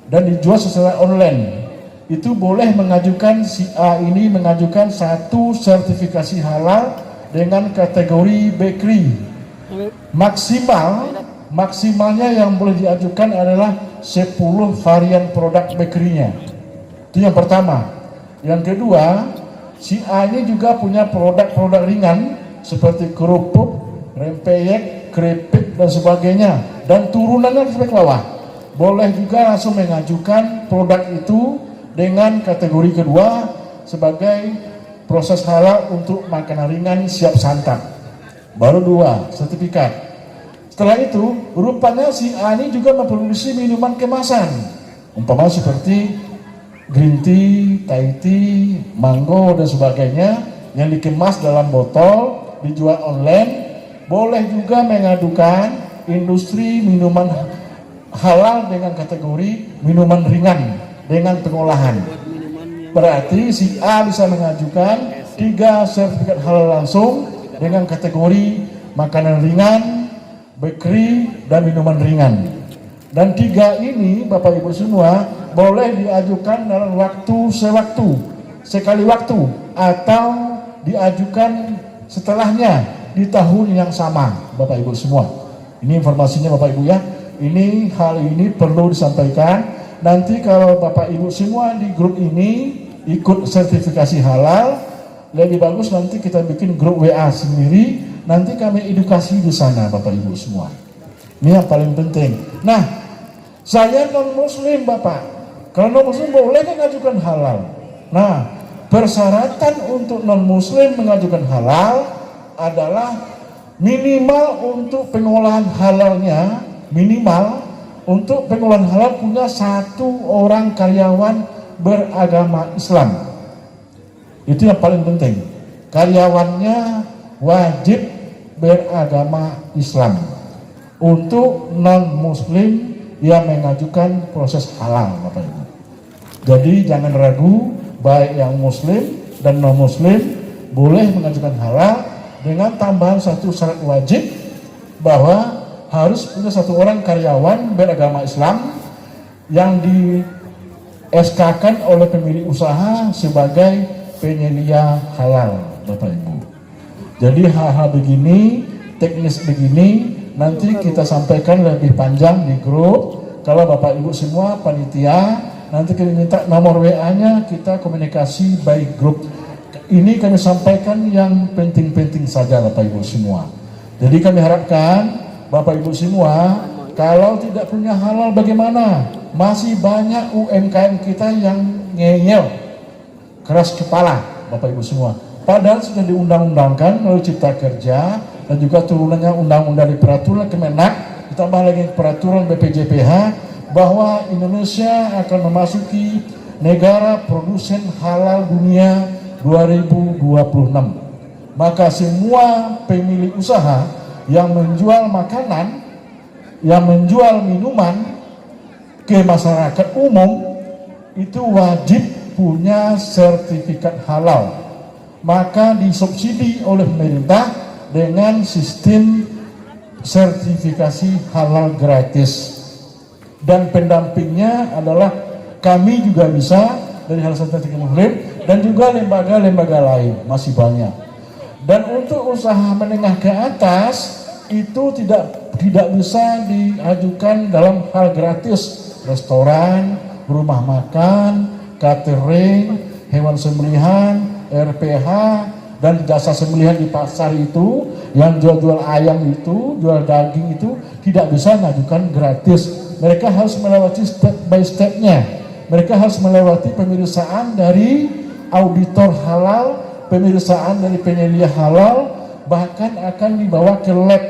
dan dijual secara online. Itu boleh mengajukan, si A ini mengajukan 1 sertifikasi halal dengan kategori bakery. Maksimalnya yang boleh diajukan adalah 10 varian produk bakerynya. Itu yang pertama. Yang kedua, si A ini juga punya produk-produk ringan seperti kerupuk, rempeyek, keripik dan sebagainya, dan turunannya sampai ke bawah. Boleh juga langsung mengajukan produk itu dengan kategori kedua sebagai proses halal untuk makanan ringan siap santap. Baru 2 sertifikat. Setelah itu, rupanya si A ini juga memproduksi minuman kemasan, umpama seperti green tea, Thai tea, mango dan sebagainya yang dikemas dalam botol, dijual online. Boleh juga mengadukan industri minuman halal dengan kategori minuman ringan dengan pengolahan. Berarti si A bisa mengajukan 3 sertifikat halal langsung dengan kategori makanan ringan, bakery, dan minuman ringan. Dan 3 ini Bapak Ibu semua boleh diajukan dalam sekali waktu, atau diajukan setelahnya di tahun yang sama, Bapak Ibu semua. Ini informasinya Bapak Ibu ya. Hal ini perlu disampaikan. Nanti kalau Bapak Ibu semua di grup ini ikut sertifikasi halal, lebih bagus nanti kita bikin grup WA sendiri. Nanti kami edukasi di sana Bapak Ibu semua. Ini yang paling penting. Nah, saya non Muslim Bapak. Kalau non Muslim boleh mengajukan halal. Nah, persyaratan untuk non Muslim mengajukan halal adalah minimal untuk pengolahan halalnya, minimal untuk pengolahan halal punya 1 orang karyawan beragama Islam. Itu yang paling penting. Karyawannya wajib beragama Islam. Untuk non Muslim yang mengajukan proses halal Bapak Ibu. Jadi jangan ragu, baik yang Muslim dan non Muslim boleh mengajukan halal dengan tambahan 1 syarat wajib, bahwa harus punya 1 orang karyawan beragama Islam yang di SK-kan oleh pemilik usaha sebagai penyedia halal Bapak Ibu. Jadi hal-hal begini, teknis begini nanti kita sampaikan lebih panjang di grup. Kalau Bapak Ibu semua panitia, nanti kami minta nomor WA-nya, kita komunikasi by grup. Ini kami sampaikan yang penting-penting saja Bapak Ibu semua. Jadi kami harapkan Bapak Ibu semua, kalau tidak punya halal bagaimana? Masih banyak UMKM kita yang ngeyel, keras kepala Bapak Ibu semua. Padahal sudah diundang-undangkan melalui Cipta Kerja dan juga turunannya undang-undang di peraturan Kemenak, ditambah lagi peraturan BPJPH, bahwa Indonesia akan memasuki negara produsen halal dunia 2026. Maka semua pemilik usaha yang menjual makanan, yang menjual minuman ke masyarakat umum itu wajib punya sertifikat halal. Maka disubsidi oleh pemerintah dengan sistem sertifikasi halal gratis. Dan pendampingnya adalah kami juga bisa dari Halal Sertifikat Muslim dan juga lembaga-lembaga lain, masih banyak. Dan untuk usaha menengah ke atas itu tidak bisa diajukan dalam hal gratis. Restoran, rumah makan, catering, hewan sembelihan, RPH, dan jasa sembelihan di pasar itu, yang jual-jual ayam itu, jual daging itu tidak bisa mengajukan gratis. Mereka harus melewati step by stepnya. Mereka harus melewati pemeriksaan dari auditor halal, pemeriksaan dari penyedia halal, bahkan akan dibawa ke lab,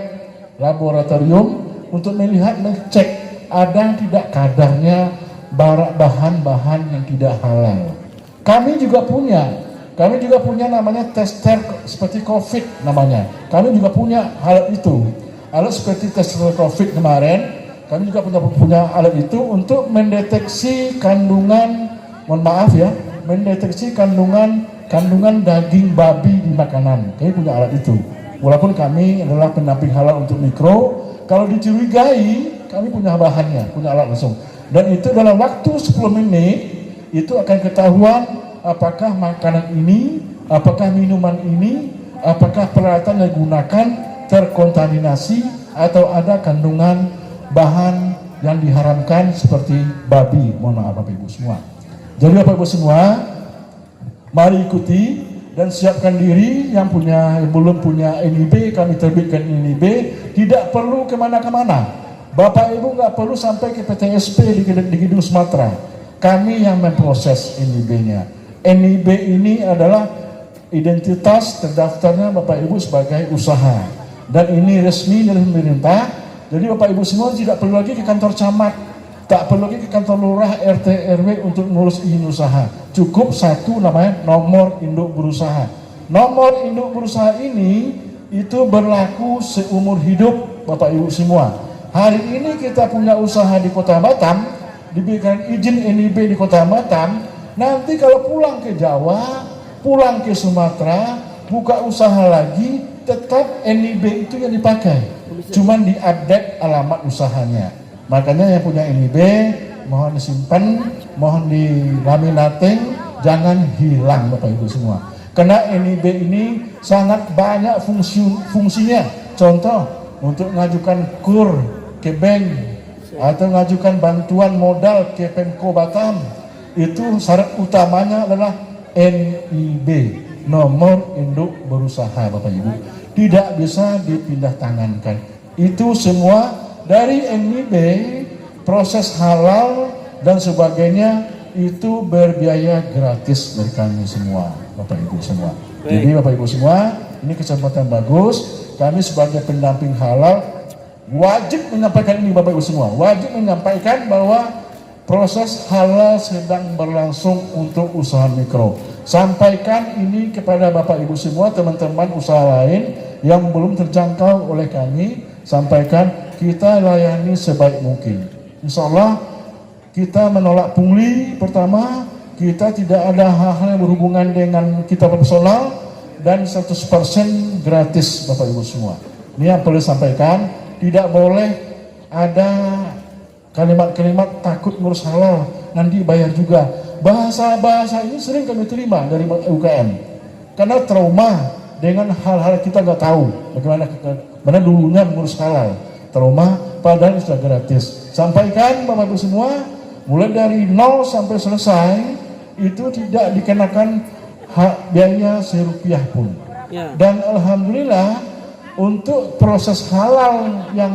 laboratorium, untuk melihat, mengecek ada tidak kadarnya bahan-bahan yang tidak halal. Kami juga punya namanya tester seperti COVID namanya. Kami juga punya alat itu. Alat seperti tester COVID kemarin, kami juga punya alat itu untuk mendeteksi kandungan, mohon maaf ya, mendeteksi kandungan daging babi di makanan. Kami punya alat itu. Walaupun kami adalah pendamping halal untuk mikro, kalau dicurigai, kami punya bahannya, punya alat langsung. Dan itu dalam waktu 10 menit, itu akan ketahuan apakah makanan ini, apakah minuman ini, apakah peralatan yang digunakan terkontaminasi atau ada kandungan bahan yang diharamkan seperti babi. Mohon maaf Bapak Ibu semua. Jadi Bapak Ibu semua, mari ikuti dan siapkan diri. Yang belum punya NIB, kami terbitkan NIB. Tidak perlu kemana-kemana. Bapak Ibu nggak perlu sampai ke PTSP di Gedung Sumatera. Kami yang memproses NIB-nya. NIB ini adalah identitas terdaftarnya Bapak Ibu sebagai usaha. Dan ini resmi dari pemerintah. Jadi Bapak Ibu semua tidak perlu lagi ke kantor camat, tak perlu lagi ke kantor lurah, RT, RW untuk ngurus izin usaha. Cukup satu namanya nomor induk berusaha. Nomor induk berusaha ini itu berlaku seumur hidup Bapak Ibu semua. Hari ini kita punya usaha di Kota Batam, diberikan izin NIB di Kota Batam. Nanti kalau pulang ke Jawa, pulang ke Sumatera, buka usaha lagi, tetap NIB itu yang dipakai. Cuman di-update alamat usahanya. Makanya yang punya NIB, mohon disimpan, mohon dilaminating, jangan hilang Bapak Ibu semua. Karena NIB ini sangat banyak fungsinya. Contoh, untuk mengajukan KUR ke bank, atau mengajukan bantuan modal ke Pemko Batam, itu syarat utamanya adalah NIB, nomor induk berusaha Bapak Ibu. Tidak bisa dipindah tangankan. Itu semua dari NIB, proses halal dan sebagainya itu berbiaya gratis dari kami semua Bapak Ibu semua. Jadi Bapak Ibu semua, ini kesempatan bagus. Kami sebagai pendamping halal wajib menyampaikan ini Bapak Ibu semua. Wajib menyampaikan bahwa proses halal sedang berlangsung untuk usaha mikro. Sampaikan ini kepada Bapak Ibu semua, teman-teman usaha lain yang belum terjangkau oleh kami. Sampaikan, kita layani sebaik mungkin. Insya Allah kita menolak pungli. Pertama, kita tidak ada hal-hal yang berhubungan dengan kita personal, dan 100% gratis Bapak Ibu semua. Ini yang perlu sampaikan. Tidak boleh ada kalimat-kalimat takut ngurus halal, nanti bayar juga. Bahasa-bahasa ini sering kami terima dari UKM karena trauma dengan hal-hal kita nggak tahu bagaimana dulunya mengurus halal. trauma, padahal sudah gratis. Sampaikan Bapak Ibu semua, mulai dari 0 sampai selesai itu tidak dikenakan biaya Rp1 pun. Ya. Dan alhamdulillah untuk proses halal yang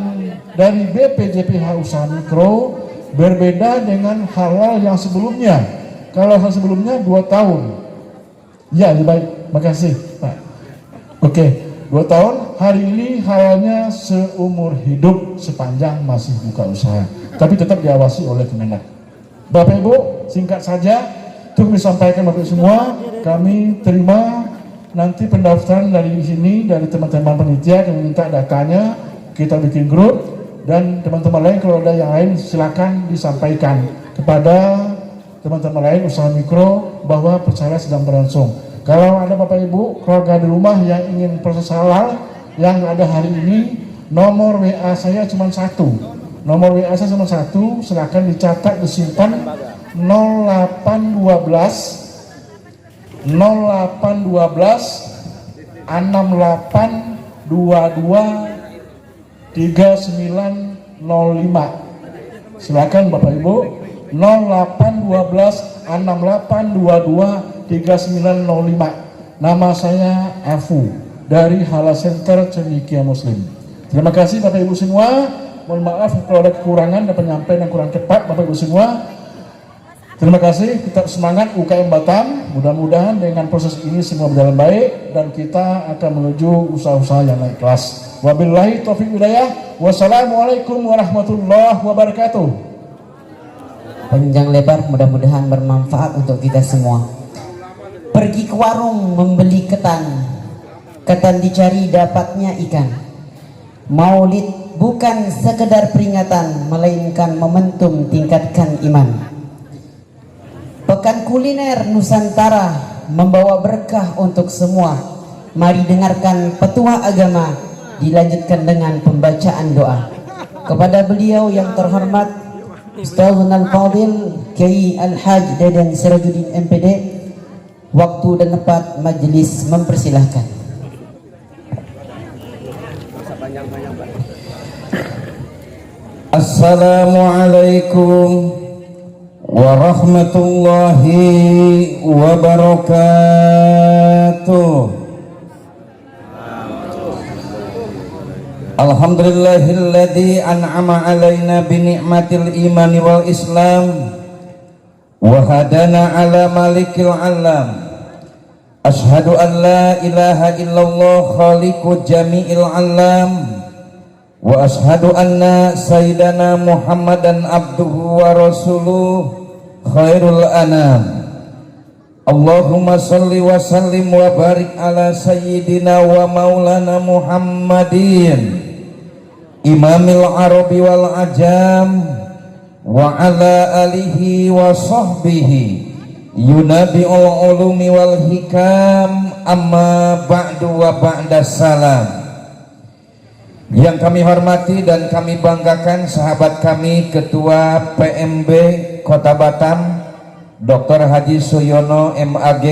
dari BPJPH Usaha Mikro berbeda dengan halal yang sebelumnya. Kalau hal sebelumnya 2 tahun. Ya, baik, makasih Pak. Oke, 2 tahun. Hari ini halalnya seumur hidup sepanjang masih buka usaha, tapi tetap diawasi oleh Kemenak. Bapak Ibu, singkat saja untuk disampaikan Bapak Ibu semua, kami terima nanti pendaftaran dari sini, dari teman-teman panitia yang minta datanya, kita bikin grup, dan teman-teman lain kalau ada yang lain silakan disampaikan kepada teman-teman lain usaha mikro bahwa percaya sedang berlangsung. Kalau ada Bapak Ibu keluarga di rumah yang ingin proses halal yang ada hari ini, nomor WA saya cuma 1. Nomor WA saya cuma 1, silakan dicatat, disimpan 0812 6822 3905. Silakan Bapak Ibu, 0812 6822 3905. Nama saya Afu dari Halal Center Cendekia Muslim. Terima kasih Bapak Ibu semua. Mohon maaf kalau ada kekurangan dan penyampaian yang kurang tepat Bapak Ibu semua. Terima kasih, tetap semangat UKM Batam. Mudah-mudahan dengan proses ini semua berjalan baik dan kita akan menuju usaha-usaha yang naik kelas. Wabillahi taufiq hidayah. Wassalamualaikum warahmatullahi wabarakatuh. Panjang lebar, mudah-mudahan bermanfaat untuk kita semua. Pergi ke warung membeli ketan, ketan dicari dapatnya ikan. Maulid bukan sekedar peringatan, melainkan momentum tingkatkan iman. Pekan kuliner Nusantara membawa berkah untuk semua. Mari dengarkan petua agama, dilanjutkan dengan pembacaan doa. Kepada beliau yang terhormat Ustazun Al-Fadil Kiai Al-Haj Dadan Sirajuddin MPD, waktu dan tempat majelis mempersilahkan. Assalamualaikum warahmatullahi wabarakatuh. Alhamdulillahilladzi an'ama alaina bi ni'matil imani wal islam wa hadana ala malikil alam. Ashhadu an la ilaha illallah khaliqu jami'il alam wa ashhadu anna sayyidana Muhammadan abduhu wa rasuluh khairul anam. Allahumma salli wa sallim wa barik ala sayyidina wa maulana Muhammadin imamil arabi wal ajam wa ala alihi wa sahbihi yunabi'ul ulumi wal hikam, amma ba'du wa ba'da salam. Yang kami hormati dan kami banggakan sahabat kami Ketua PMB Kota Batam Dr. Haji Suyono MAG,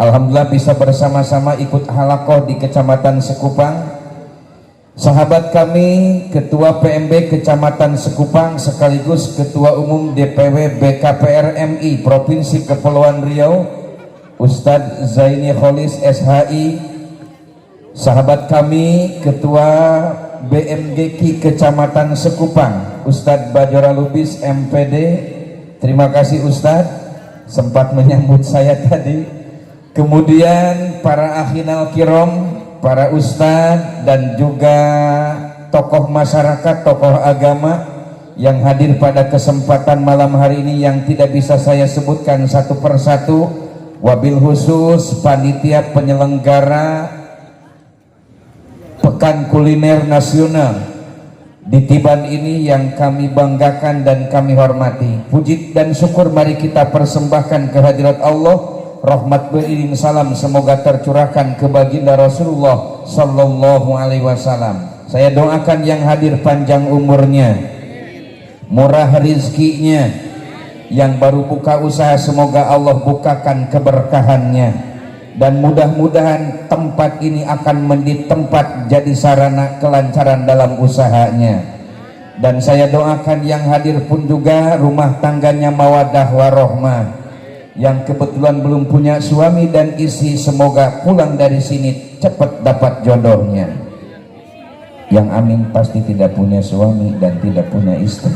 alhamdulillah bisa bersama-sama ikut halakoh di Kecamatan Sekupang. Sahabat kami Ketua PMB Kecamatan Sekupang sekaligus Ketua Umum DPW BKPR MI Provinsi Kepulauan Riau Ustadz Zaini Kholis SHI. Sahabat kami Ketua BMGK Kecamatan Sekupang Ustadz Bajora Lubis MPD. Terima kasih Ustadz sempat menyambut saya tadi. Kemudian para akhinal kirom, para ustadz dan juga tokoh masyarakat, tokoh agama yang hadir pada kesempatan malam hari ini yang tidak bisa saya sebutkan satu persatu. Wabil khusus panitia penyelenggara Pekan Kuliner Nasional di Tiban ini yang kami banggakan dan kami hormati. Puji dan syukur mari kita persembahkan kehadirat Allah. Rahmat beriring salam semoga tercurahkan ke baginda Rasulullah sallallahu alaihi wasallam. Saya doakan yang hadir panjang umurnya, murah rizkinya, yang baru buka usaha semoga Allah bukakan keberkahannya, dan mudah-mudahan tempat ini akan menjadi tempat jadi sarana kelancaran dalam usahanya. Dan saya doakan yang hadir pun juga rumah tangganya mawaddah warohmah, yang kebetulan belum punya suami dan istri, semoga pulang dari sini cepat dapat jodohnya. Yang amin pasti tidak punya suami dan tidak punya istri.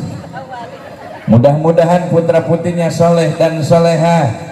Mudah-mudahan putra putrinya soleh dan solehah.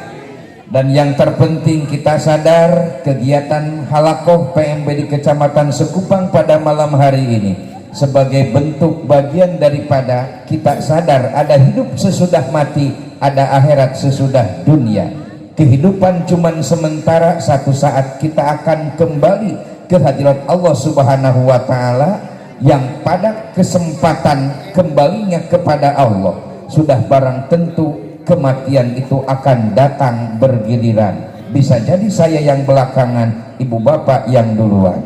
Dan yang terpenting kita sadar kegiatan halakoh PMB di Kecamatan Sekupang pada malam hari ini sebagai bentuk bagian daripada kita sadar ada hidup sesudah mati, ada akhirat sesudah dunia. Kehidupan cuman sementara, satu saat kita akan kembali ke hadirat Allah Subhanahu wa Ta'ala, yang pada kesempatan kembalinya kepada Allah sudah barang tentu kematian itu akan datang bergiliran. Bisa jadi saya yang belakangan, ibu bapak yang duluan,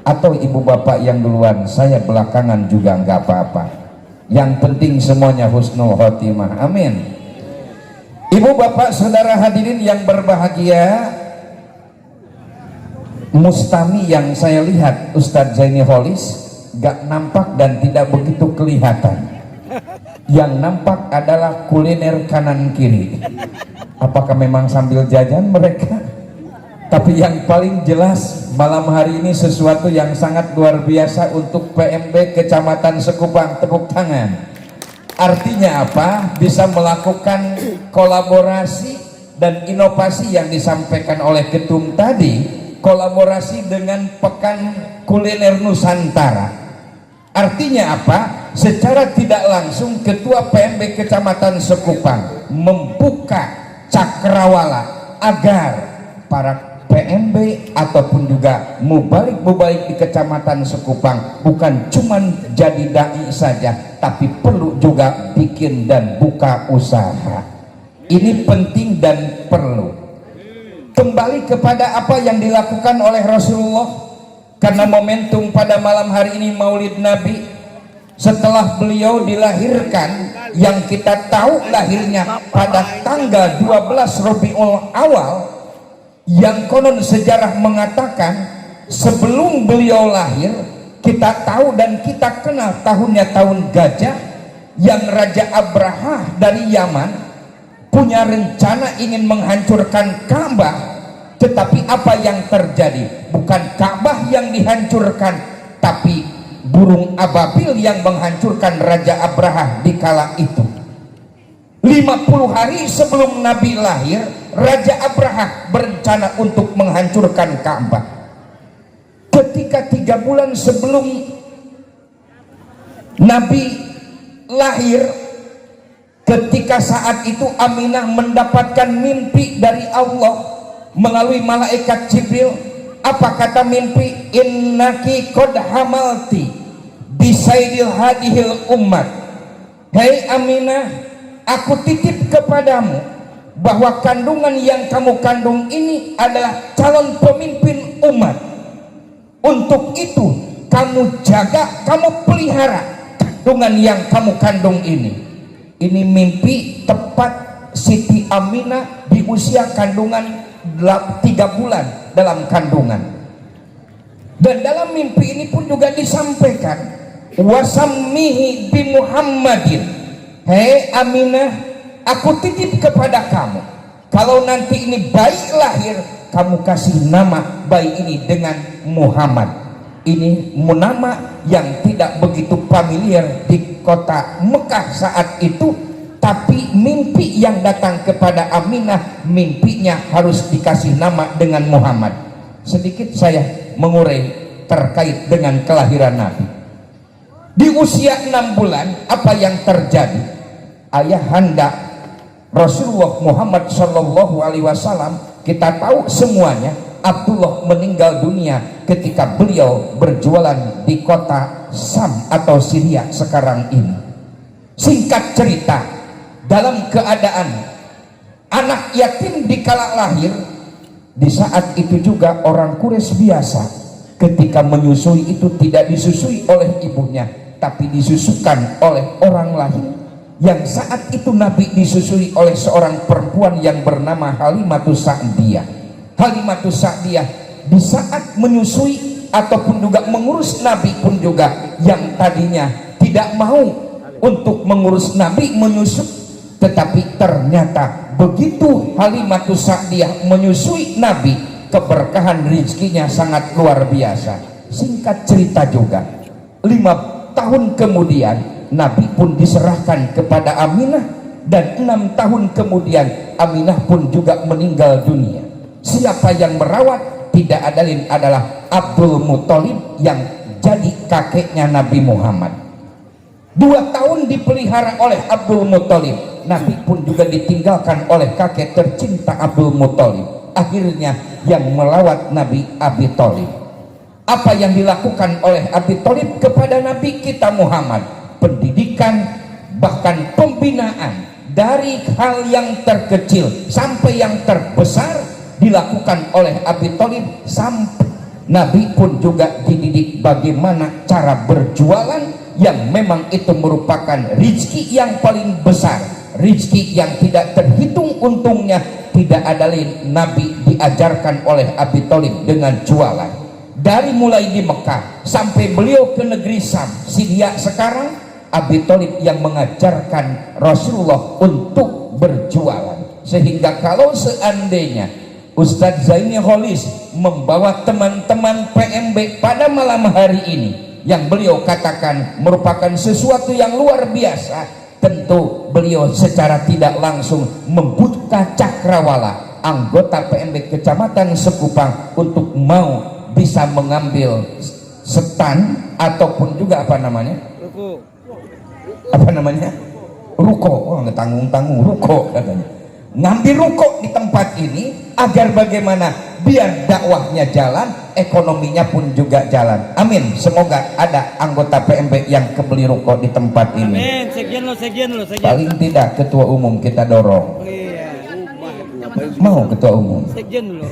atau ibu bapak yang duluan, saya belakangan juga nggak apa-apa. Yang penting semuanya husnul khotimah, amin. Ibu bapak saudara hadirin yang berbahagia, Mustami yang saya lihat Ustadz Zaini Holis gak nampak dan tidak begitu kelihatan. Yang nampak adalah kuliner kanan kiri. Apakah memang sambil jajan mereka? Tapi yang paling jelas malam hari ini sesuatu yang sangat luar biasa untuk PMB Kecamatan Sekupang. Tepuk tangan. Artinya apa? Bisa melakukan kolaborasi dan inovasi yang disampaikan oleh Ketum tadi, kolaborasi dengan Pekan Kuliner Nusantara. Artinya apa? Secara tidak langsung Ketua PMB Kecamatan Sekupang membuka cakrawala agar para PMB ataupun juga mubalik-mubalik di Kecamatan Sekupang bukan cuman jadi dai saja, tapi perlu juga bikin dan buka usaha. Ini penting dan perlu. Kembali kepada apa yang dilakukan oleh Rasulullah, karena momentum pada malam hari ini Maulid Nabi, setelah beliau dilahirkan, yang kita tahu lahirnya pada tanggal 12 Rabiul Awal, yang konon sejarah mengatakan sebelum beliau lahir kita tahu dan kita kenal tahunnya tahun gajah, yang Raja Abraha dari Yaman punya rencana ingin menghancurkan Ka'bah. Tetapi apa yang terjadi? Bukan Ka'bah yang dihancurkan, tapi burung ababil yang menghancurkan Raja Abraha di kala itu. 50 hari sebelum Nabi lahir, Raja Abraha berencana untuk menghancurkan Ka'bah. Ketika 3 bulan sebelum Nabi lahir, ketika saat itu Aminah mendapatkan mimpi dari Allah melalui malaikat Jibril. Apa kata mimpi? Innaki qad hamalti bisaidil hadihil ummat. Hei Aminah, aku titip kepadamu bahwa kandungan yang kamu kandung ini adalah calon pemimpin umat. Untuk itu kamu jaga, kamu pelihara kandungan yang kamu kandung ini. Ini mimpi tepat Siti Aminah di usia kandungan 3 bulan dalam kandungan. Dan dalam mimpi ini pun juga disampaikan, wasammihi bi Muhammadin. Hei Aminah, aku titip kepada kamu, kalau nanti ini bayi lahir, kamu kasih nama bayi ini dengan Muhammad. Ini nama yang tidak begitu familiar di kota Mekah saat itu. Tapi mimpi yang datang kepada Aminah, mimpinya harus dikasih nama dengan Muhammad. Sedikit saya mengurai terkait dengan kelahiran Nabi. Di usia 6 bulan, apa yang terjadi? Ayahanda Rasulullah Muhammad SAW, kita tahu semuanya, Abdullah meninggal dunia ketika beliau berjualan di kota Sam atau Syria sekarang ini. Singkat cerita, dalam keadaan anak yatim di kala lahir, di saat itu juga orang Quraisy biasa ketika menyusui itu tidak disusui oleh ibunya, tapi disusukan oleh orang lain. Yang saat itu Nabi disusui oleh seorang perempuan yang bernama Halimatus Sa'diyah. Halimatus Sa'diyah di saat menyusui ataupun juga mengurus Nabi pun juga, yang tadinya tidak mau untuk mengurus Nabi menyusui, tetapi ternyata begitu Halimatus Sa'diyah menyusui Nabi, keberkahan rezekinya sangat luar biasa. Singkat cerita juga, 5 tahun kemudian Nabi pun diserahkan kepada Aminah, dan 6 tahun kemudian Aminah pun juga meninggal dunia. Siapa yang merawat? Tidak ada lain adalah Abdul Muthalib yang jadi kakeknya Nabi Muhammad. 2 tahun dipelihara oleh Abdul Muthalib. Nabi pun juga ditinggalkan oleh kakek tercinta Abdul Muthalib. Akhirnya yang melawat Nabi Abi Thalib. Apa yang dilakukan oleh Abi Thalib kepada Nabi kita Muhammad? Pendidikan, bahkan pembinaan, dari hal yang terkecil sampai yang terbesar dilakukan oleh Abi Thalib. Sampai Nabi pun juga dididik bagaimana cara berjualan, yang memang itu merupakan rezeki yang paling besar, rezeki yang tidak terhitung untungnya. Tidak ada lain, Nabi diajarkan oleh Abi Thalib dengan jualan. Dari mulai di Mekah sampai beliau ke negeri Sam, Syria sekarang, Abi Thalib yang mengajarkan Rasulullah untuk berjualan. Sehingga kalau seandainya Ustadz Zaini Holis membawa teman-teman PMB pada malam hari ini, yang beliau katakan merupakan sesuatu yang luar biasa, tentu beliau secara tidak langsung membuka cakrawala anggota PMB Kecamatan Sekupang untuk mau bisa mengambil stand ataupun juga apa namanya, ruko, nggak tanggung-tanggung, ruko katanya, ngambil ruko di tempat ini agar bagaimana biar dakwahnya jalan, ekonominya pun juga jalan. Amin. Semoga ada anggota PMB yang kebeli ruko di tempat ini. Amin. Sekian lo. Paling tidak ketua umum kita dorong. Iya. Mau ketua umum. Sekian lo.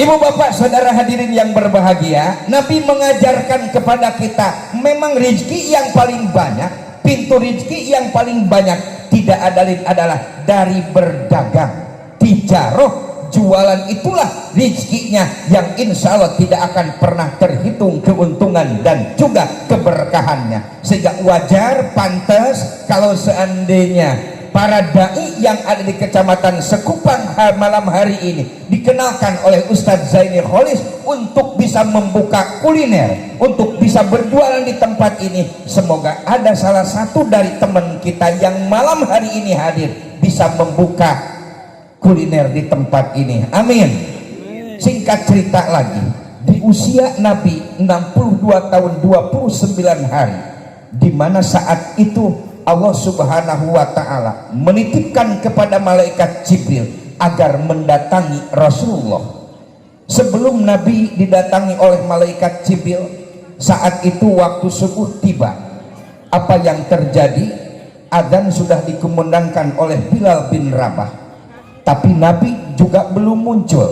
Ibu bapak saudara hadirin yang berbahagia, Nabi mengajarkan kepada kita memang rezeki yang paling banyak, pintu rezeki yang paling banyak tidak ada lain adalah dari berdagang, tijarah, jualan. Itulah rezekinya yang insya Allah tidak akan pernah terhitung keuntungan dan juga keberkahannya. Sehingga wajar, pantas kalau seandainya para dai yang ada di Kecamatan Sekupang malam hari ini dikenalkan oleh Ustadz Zaini Holis untuk bisa membuka kuliner, untuk bisa berjualan di tempat ini. Semoga ada salah satu dari teman kita yang malam hari ini hadir bisa membuka kuliner di tempat ini. Amin. Singkat cerita lagi, di usia Nabi 62 tahun 29 hari, di mana saat itu Allah Subhanahu wa ta'ala menitipkan kepada malaikat Jibril agar mendatangi Rasulullah. Sebelum Nabi didatangi oleh malaikat Jibril, saat itu waktu subuh tiba. Apa yang terjadi? Adzan sudah dikumandangkan oleh Bilal bin Rabah, tapi Nabi juga belum muncul.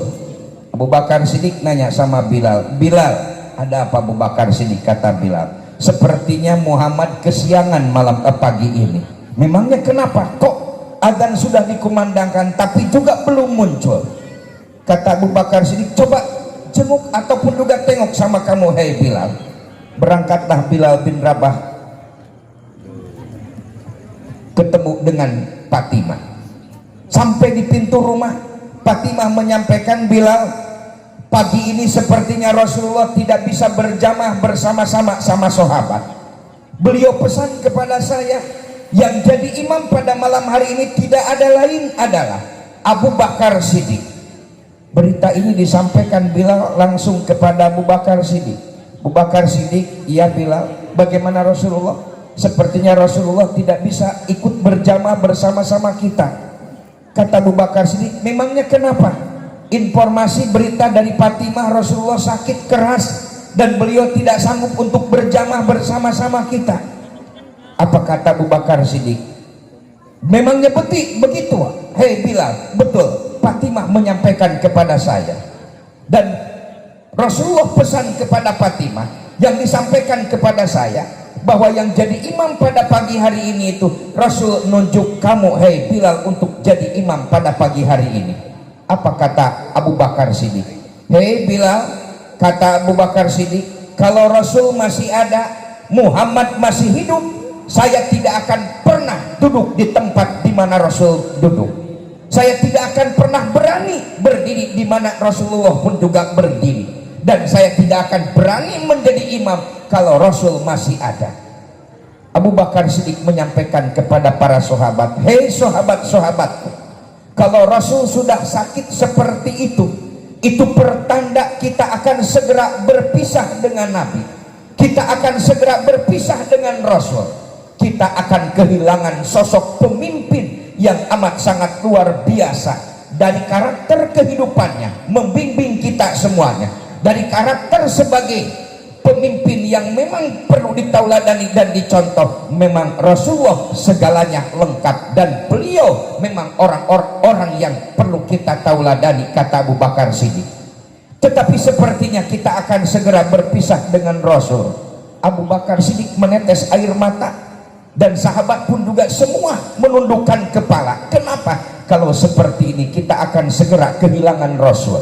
Abu Bakar Siddiq nanya sama Bilal, "Bilal, ada apa?" Abu Bakar Siddiq kata Bilal, "Sepertinya Muhammad kesiangan pagi ini." "Memangnya kenapa? Kok adzan sudah dikumandangkan tapi juga belum muncul?" Kata Abu Bakar Siddiq, "Coba jenguk ataupun juga tengok sama kamu, hei Bilal." Berangkatlah Bilal bin Rabah ketemu dengan Fatimah. Sampai di pintu rumah, Fatimah menyampaikan, "Bilal, pagi ini sepertinya Rasulullah tidak bisa berjamaah bersama-sama sama sahabat. Beliau pesan kepada saya, yang jadi imam pada malam hari ini tidak ada lain adalah Abu Bakar Siddiq." Berita ini disampaikan Bilal langsung kepada Abu Bakar Siddiq. "Abu Bakar Siddiq, iya Bilal, bagaimana Rasulullah? Sepertinya Rasulullah tidak bisa ikut berjamaah bersama-sama kita." Kata Abu Bakar Siddiq, "Memangnya kenapa?" "Informasi berita dari Fatimah, Rasulullah sakit keras dan beliau tidak sanggup untuk berjamaah bersama-sama kita." Apa kata Abu Bakar Siddiq? "Memangnya begitu?" "Hei Bilal, betul. Fatimah menyampaikan kepada saya. Dan Rasulullah pesan kepada Fatimah, yang disampaikan kepada saya, bahwa yang jadi imam pada pagi hari ini itu Rasul nunjuk kamu, hei Bilal, untuk jadi imam pada pagi hari ini." Apa kata Abu Bakar Siddiq? Hei Bilal, kata Abu Bakar Siddiq, kalau Rasul masih ada, Muhammad masih hidup, saya tidak akan pernah duduk di tempat di mana Rasul duduk. Saya tidak akan pernah berani berdiri di mana Rasulullah pun juga berdiri. Dan saya tidak akan berani menjadi imam kalau Rasul masih ada. Abu Bakar Siddiq menyampaikan kepada para sahabat, hei sahabat-sahabatku, kalau Rasul sudah sakit seperti itu pertanda kita akan segera berpisah dengan Nabi. Kita akan segera berpisah dengan Rasul. Kita akan kehilangan sosok pemimpin yang amat sangat luar biasa. Dari karakter kehidupannya membimbing kita semuanya, dari karakter sebagai pemimpin yang memang perlu ditauladani dan dicontoh. Memang Rasulullah segalanya lengkap dan beliau memang orang yang perlu kita tauladani, kata Abu Bakar Siddiq. Tetapi sepertinya kita akan segera berpisah dengan Rasul. Abu Bakar Siddiq menetes air mata, dan sahabat pun juga semua menundukkan kepala. Kenapa? Kalau seperti ini kita akan segera kehilangan Rasul.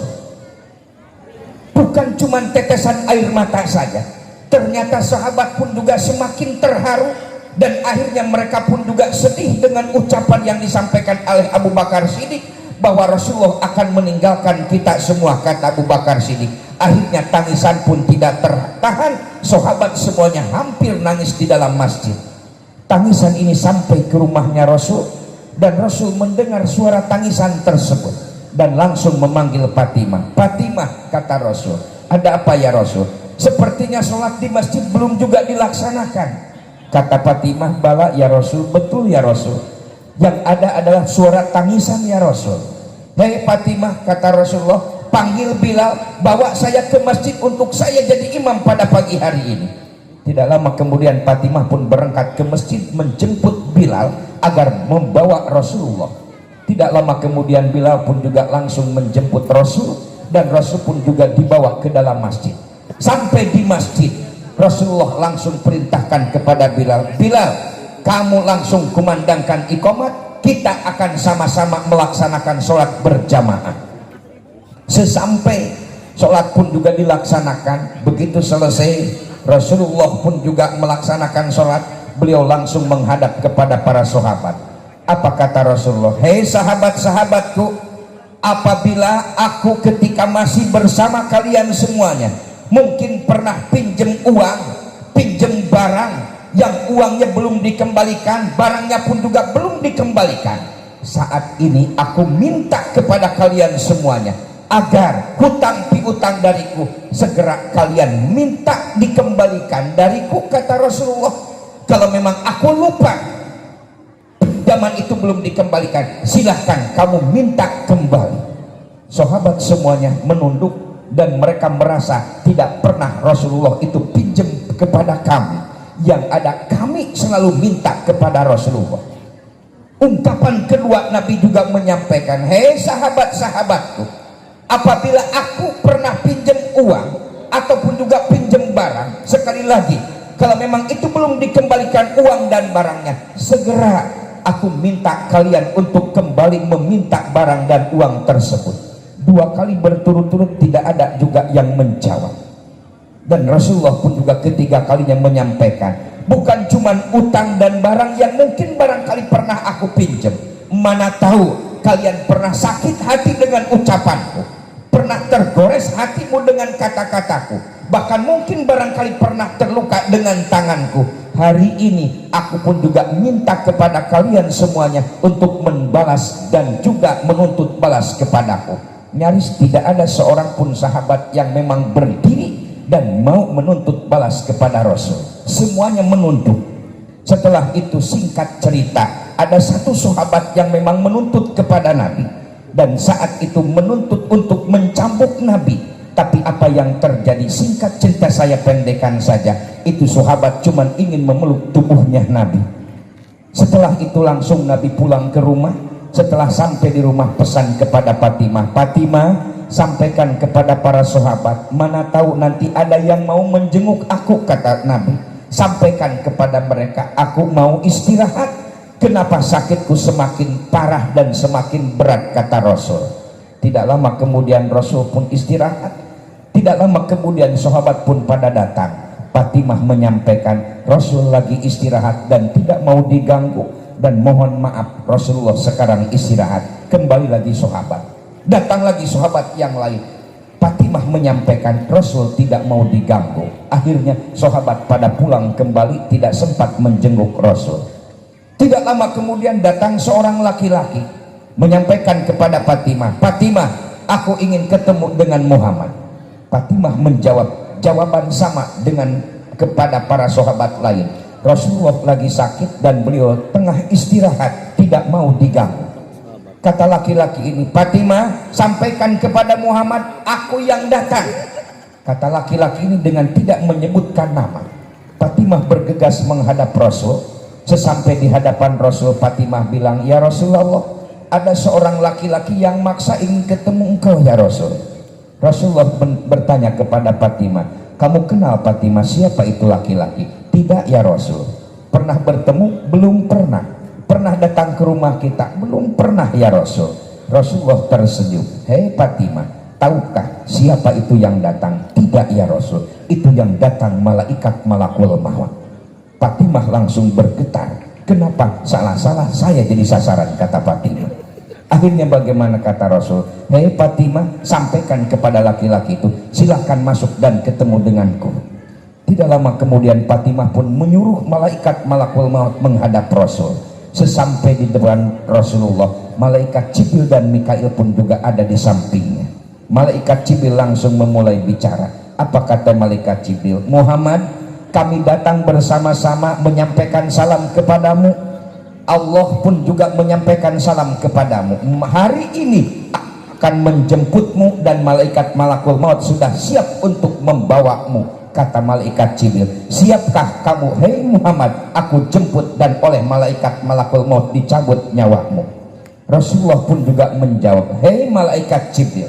Bukan cuma tetesan air mata saja, ternyata sahabat pun juga semakin terharu, dan akhirnya mereka pun juga sedih dengan ucapan yang disampaikan oleh Abu Bakar Siddiq bahwa Rasulullah akan meninggalkan kita semua, kata Abu Bakar Siddiq. Akhirnya tangisan pun tidak tertahan, sahabat semuanya hampir nangis di dalam masjid. Tangisan ini sampai ke rumahnya Rasul, dan Rasul mendengar suara tangisan tersebut dan langsung memanggil Fatimah. Fatimah, kata Rasul, ada apa ya Rasul? Sepertinya sholat di masjid belum juga dilaksanakan. Kata Fatimah, bala ya Rasul, betul ya Rasul, yang ada adalah suara tangisan ya Rasul. Hei Fatimah, kata Rasulullah, panggil Bilal, bawa saya ke masjid untuk saya jadi imam pada pagi hari ini. Tidak lama kemudian Fatimah pun berangkat ke masjid menjemput Bilal agar membawa Rasulullah. Tidak lama kemudian Bilal pun juga langsung menjemput Rasul, dan Rasul pun juga dibawa ke dalam masjid. Sampai di masjid, Rasulullah langsung perintahkan kepada Bilal, Bilal, kamu langsung kumandangkan iqamat, kita akan sama-sama melaksanakan sholat berjamaah. Sesampai sholat pun juga dilaksanakan, begitu selesai Rasulullah pun juga melaksanakan sholat, beliau langsung menghadap kepada para sahabat. Apa kata Rasulullah? Hei sahabat-sahabatku, apabila aku ketika masih bersama kalian semuanya mungkin pernah pinjem uang, pinjem barang, yang uangnya belum dikembalikan, barangnya pun juga belum dikembalikan, saat ini aku minta kepada kalian semuanya agar hutang piutang dariku segera kalian minta dikembalikan dariku, kata Rasulullah. Kalau memang aku lupa pinjaman itu belum dikembalikan, silahkan kamu minta kembali. Sahabat semuanya menunduk, dan mereka merasa tidak pernah Rasulullah itu pinjam kepada kami, yang ada kami selalu minta kepada Rasulullah. Ungkapan kedua Nabi juga menyampaikan, hei sahabat-sahabatku, apabila aku pernah pinjam uang ataupun juga pinjam barang, sekali lagi kalau memang itu belum dikembalikan uang dan barangnya, segera aku minta kalian untuk kembali meminta barang dan uang tersebut. 2 kali berturut-turut tidak ada juga yang menjawab, dan Rasulullah pun juga ketiga kalinya menyampaikan, bukan cuma utang dan barang yang mungkin barangkali pernah aku pinjam, mana tahu kalian pernah sakit hati dengan ucapanku, pernah tergores hatimu dengan kata-kataku, bahkan mungkin barangkali pernah terluka dengan tanganku. Hari ini aku pun juga minta kepada kalian semuanya untuk membalas dan juga menuntut balas kepadaku. Nyaris tidak ada seorang pun sahabat yang memang berdiri dan mau menuntut balas kepada Rasul. Semuanya menunduk. Setelah itu singkat cerita, ada satu sahabat yang memang menuntut kepada Nabi, dan saat itu menuntut untuk mencambuk Nabi. Tapi apa yang terjadi, singkat cerita saya pendekkan saja, itu sahabat cuma ingin memeluk tubuhnya Nabi. Setelah itu langsung Nabi pulang ke rumah. Setelah sampai di rumah, pesan kepada Fatimah, Fatimah, sampaikan kepada para sahabat, mana tahu nanti ada yang mau menjenguk aku, kata Nabi. Sampaikan kepada mereka, aku mau istirahat. Kenapa sakitku semakin parah dan semakin berat, kata Rasul. Tidak lama kemudian Rasul pun istirahat. Tidak lama kemudian sahabat pun pada datang. Fatimah menyampaikan Rasul lagi istirahat dan tidak mau diganggu, dan mohon maaf Rasulullah sekarang istirahat. Kembali lagi sahabat, datang lagi sahabat yang lain. Fatimah menyampaikan Rasul tidak mau diganggu. Akhirnya sahabat pada pulang kembali, tidak sempat menjenguk Rasul. Tidak lama kemudian datang seorang laki-laki menyampaikan kepada Fatimah, Fatimah, aku ingin ketemu dengan Muhammad. Fatimah menjawab jawaban sama dengan kepada para sahabat lain. Rasulullah lagi sakit dan beliau tengah istirahat, tidak mau diganggu. Kata laki-laki ini, Fatimah, sampaikan kepada Muhammad, aku yang datang. Kata laki-laki ini dengan tidak menyebutkan nama. Fatimah bergegas menghadap Rasul. Sesampai di hadapan Rasul, Fatimah bilang, ya Rasulullah, ada seorang laki-laki yang maksa ingin ketemu engkau ya Rasul. Rasulullah bertanya kepada Fatimah, kamu kenal Fatimah siapa itu laki-laki? Tidak ya Rasul. Pernah bertemu? Belum pernah. Pernah datang ke rumah kita? Belum pernah ya Rasul. Rasulullah tersenyum, hei Fatimah, tahukah siapa itu yang datang? Tidak ya Rasul, itu yang datang malaikat malakul maut. Fatimah langsung bergetar, kenapa? Salah-salah saya jadi sasaran, kata Fatimah. Akhirnya bagaimana kata Rasul, hei Fatimah, sampaikan kepada laki-laki itu, silahkan masuk dan ketemu denganku. Tidak lama kemudian Fatimah pun menyuruh malaikat malakul maut menghadap Rasul. Sesampai di depan Rasulullah, malaikat Jibril dan Mikail pun juga ada di sampingnya. Malaikat Jibril langsung memulai bicara. Apa kata malaikat Jibril? Muhammad, kami datang bersama-sama menyampaikan salam kepadamu. Allah pun juga menyampaikan salam kepadamu. Hari ini akan menjemputmu dan malaikat malakul maut sudah siap untuk membawamu. Kata malaikat Jibril, siapkah kamu? Hei Muhammad, aku jemput dan oleh malaikat malakul maut dicabut nyawamu. Rasulullah pun juga menjawab, hei malaikat Jibril,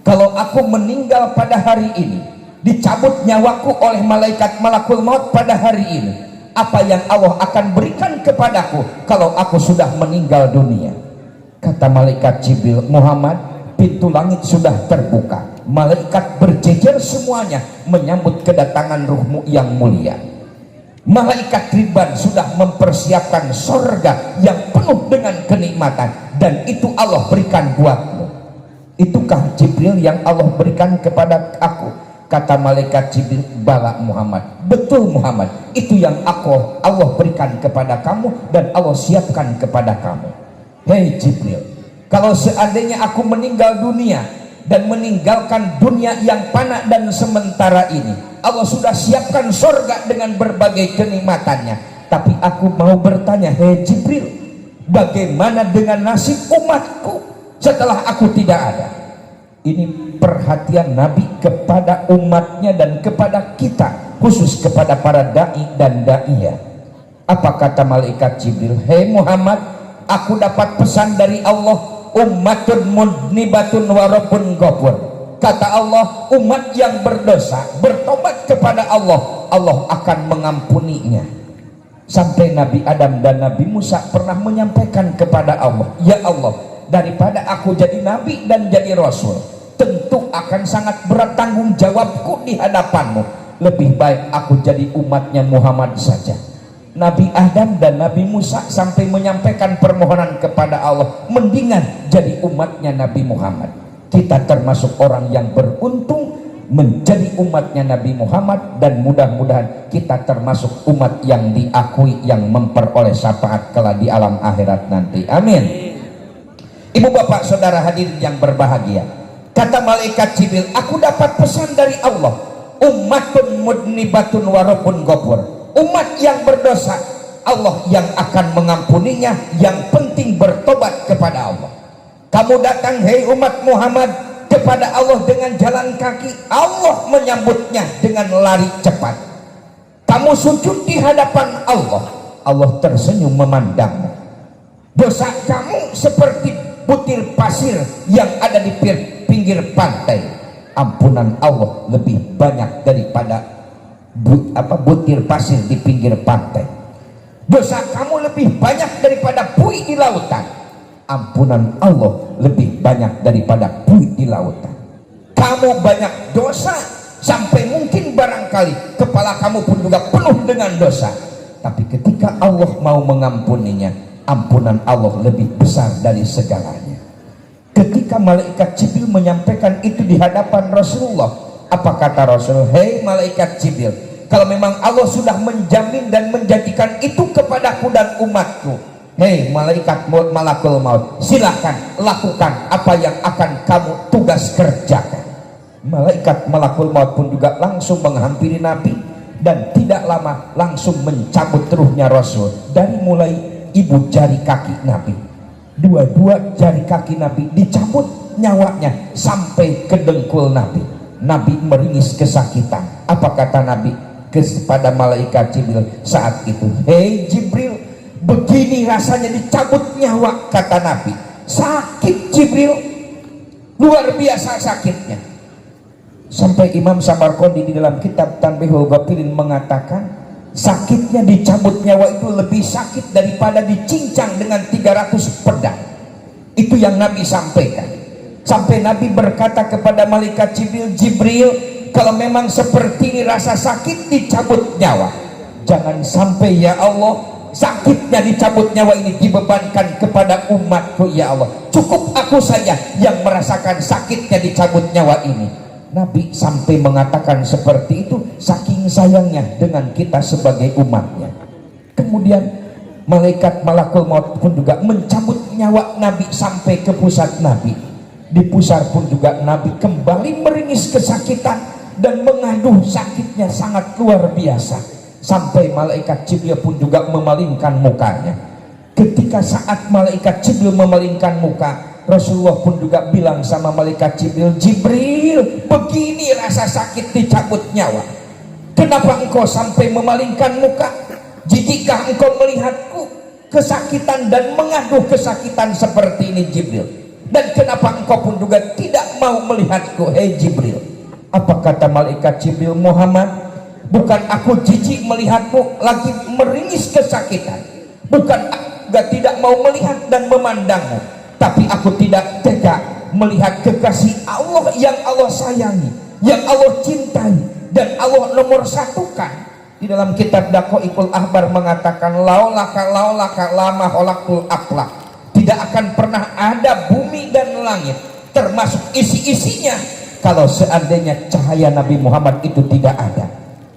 kalau aku meninggal pada hari ini, dicabut nyawaku oleh malaikat malakul maut pada hari ini, apa yang Allah akan berikan kepadaku kalau aku sudah meninggal dunia? Kata malaikat Jibril, Muhammad, pintu langit sudah terbuka, malaikat berjejer semuanya menyambut kedatangan ruhmu yang mulia. Malaikat Ridwan sudah mempersiapkan sorga yang penuh dengan kenikmatan, dan itu Allah berikan buatmu. Itukah Jibril yang Allah berikan kepada aku? Kata malaikat Jibril, bala Muhammad, betul Muhammad, itu yang Allah berikan kepada kamu dan Allah siapkan kepada kamu. Hei Jibril, kalau seandainya aku meninggal dunia dan meninggalkan dunia yang fana dan sementara ini, Allah sudah siapkan sorga dengan berbagai kenikmatannya. Tapi aku mau bertanya, hei Jibril, bagaimana dengan nasib umatku setelah aku tidak ada? Ini perhatian Nabi kepada umatnya dan kepada kita, khusus kepada para da'i dan da'iyah. Apa kata malaikat Jibril? Hei Muhammad, aku dapat pesan dari Allah, ummatun mudnibatun warabun ghafur. Kata Allah, umat yang berdosa bertobat kepada Allah, Allah akan mengampuninya. Sampai Nabi Adam dan Nabi Musa pernah menyampaikan kepada Allah, ya Allah, daripada aku jadi nabi dan jadi rasul, tentu akan sangat berat tanggung jawabku di hadapanmu. Lebih baik aku jadi umatnya Muhammad saja. Nabi Adam dan Nabi Musa sampai menyampaikan permohonan kepada Allah, mendingan jadi umatnya Nabi Muhammad. Kita termasuk orang yang beruntung menjadi umatnya Nabi Muhammad, dan mudah-mudahan kita termasuk umat yang diakui, yang memperoleh syafaat kelak di alam akhirat nanti. Amin. Ibu bapak saudara hadirin yang berbahagia, kata malaikat Jibril, aku dapat pesan dari Allah, ummatun mudnibatun warabun ghafur. Umat yang berdosa, Allah yang akan mengampuninya, yang penting bertobat kepada Allah. Kamu datang, hei umat Muhammad, kepada Allah dengan jalan kaki, Allah menyambutnya dengan lari cepat. Kamu sujud di hadapan Allah, Allah tersenyum memandangmu. Dosa kamu seperti butir pasir yang ada di pinggir pantai, ampunan Allah lebih banyak daripada butir pasir di pinggir pantai. Dosa kamu lebih banyak daripada buih di lautan. ampunan Allah lebih banyak daripada buih di lautan. Kamu banyak dosa sampai mungkin barangkali kepala kamu pun juga penuh dengan dosa, tapi ketika Allah mau mengampuninya, ampunan Allah lebih besar dari segalanya. Ketika malaikat Jibril menyampaikan itu di hadapan Rasulullah, apa kata Rasul? Hei malaikat Jibril, kalau memang Allah sudah menjamin dan menjadikan itu kepadaku dan umatku, hei malaikat malakul maut, silahkan lakukan apa yang akan kamu tugas kerjakan. Malaikat malakul maut pun juga langsung menghampiri Nabi, dan tidak lama langsung mencabut ruhnya Rasul dari mulai ibu jari kaki Nabi. Dua-dua jari kaki Nabi dicabut nyawanya sampai ke dengkul Nabi. Nabi meringis kesakitan. Apa kata Nabi kepada malaikat Jibril saat itu? Hei Jibril, begini rasanya dicabut nyawa, kata Nabi. Sakit Jibril, luar biasa sakitnya. Sampai Imam Samarqandi di dalam kitab Tanbihul Ghafilin mengatakan, sakitnya dicabut nyawa itu lebih sakit daripada dicincang dengan 300 pedang. Itu yang Nabi sampaikan. Sampai Nabi berkata kepada malaikat Jibril, Jibril, kalau memang seperti ini rasa sakit dicabut nyawa, jangan sampai ya Allah sakitnya dicabut nyawa ini dibebankan kepada umatku ya Allah. Cukup aku saja yang merasakan sakitnya dicabut nyawa ini. Nabi sampai mengatakan seperti itu saking sayangnya dengan kita sebagai umatnya. Kemudian malaikat malakul maut pun juga mencabut nyawa Nabi sampai ke pusat Nabi. Di pusar pun juga Nabi kembali meringis kesakitan dan mengaduh sakitnya sangat luar biasa. Sampai malaikat Jibril pun juga memalingkan mukanya. Ketika saat malaikat Jibril memalingkan muka, Rasulullah pun juga bilang sama malaikat Jibril, Jibril, begini rasa sakit dicabut nyawa. Kenapa engkau sampai memalingkan muka? Jika engkau melihatku kesakitan dan mengaduh kesakitan seperti ini Jibril, dan kenapa engkau pun juga tidak mau melihatku, hei Jibril? Apa kata malaikat Jibril? Muhammad, bukan aku jijik melihatmu lagi meringis kesakitan, bukan aku tidak mau melihat dan memandangmu, tapi aku tidak tega melihat kekasih Allah yang Allah sayangi, yang Allah cintai, dan Allah nomor satukan. Di dalam kitab Daqaiqul Ahbar mengatakan, laulaka lama khalaqtul aflaq, tidak akan pernah ada bumi dan langit termasuk isi-isinya kalau seandainya cahaya Nabi Muhammad itu tidak ada.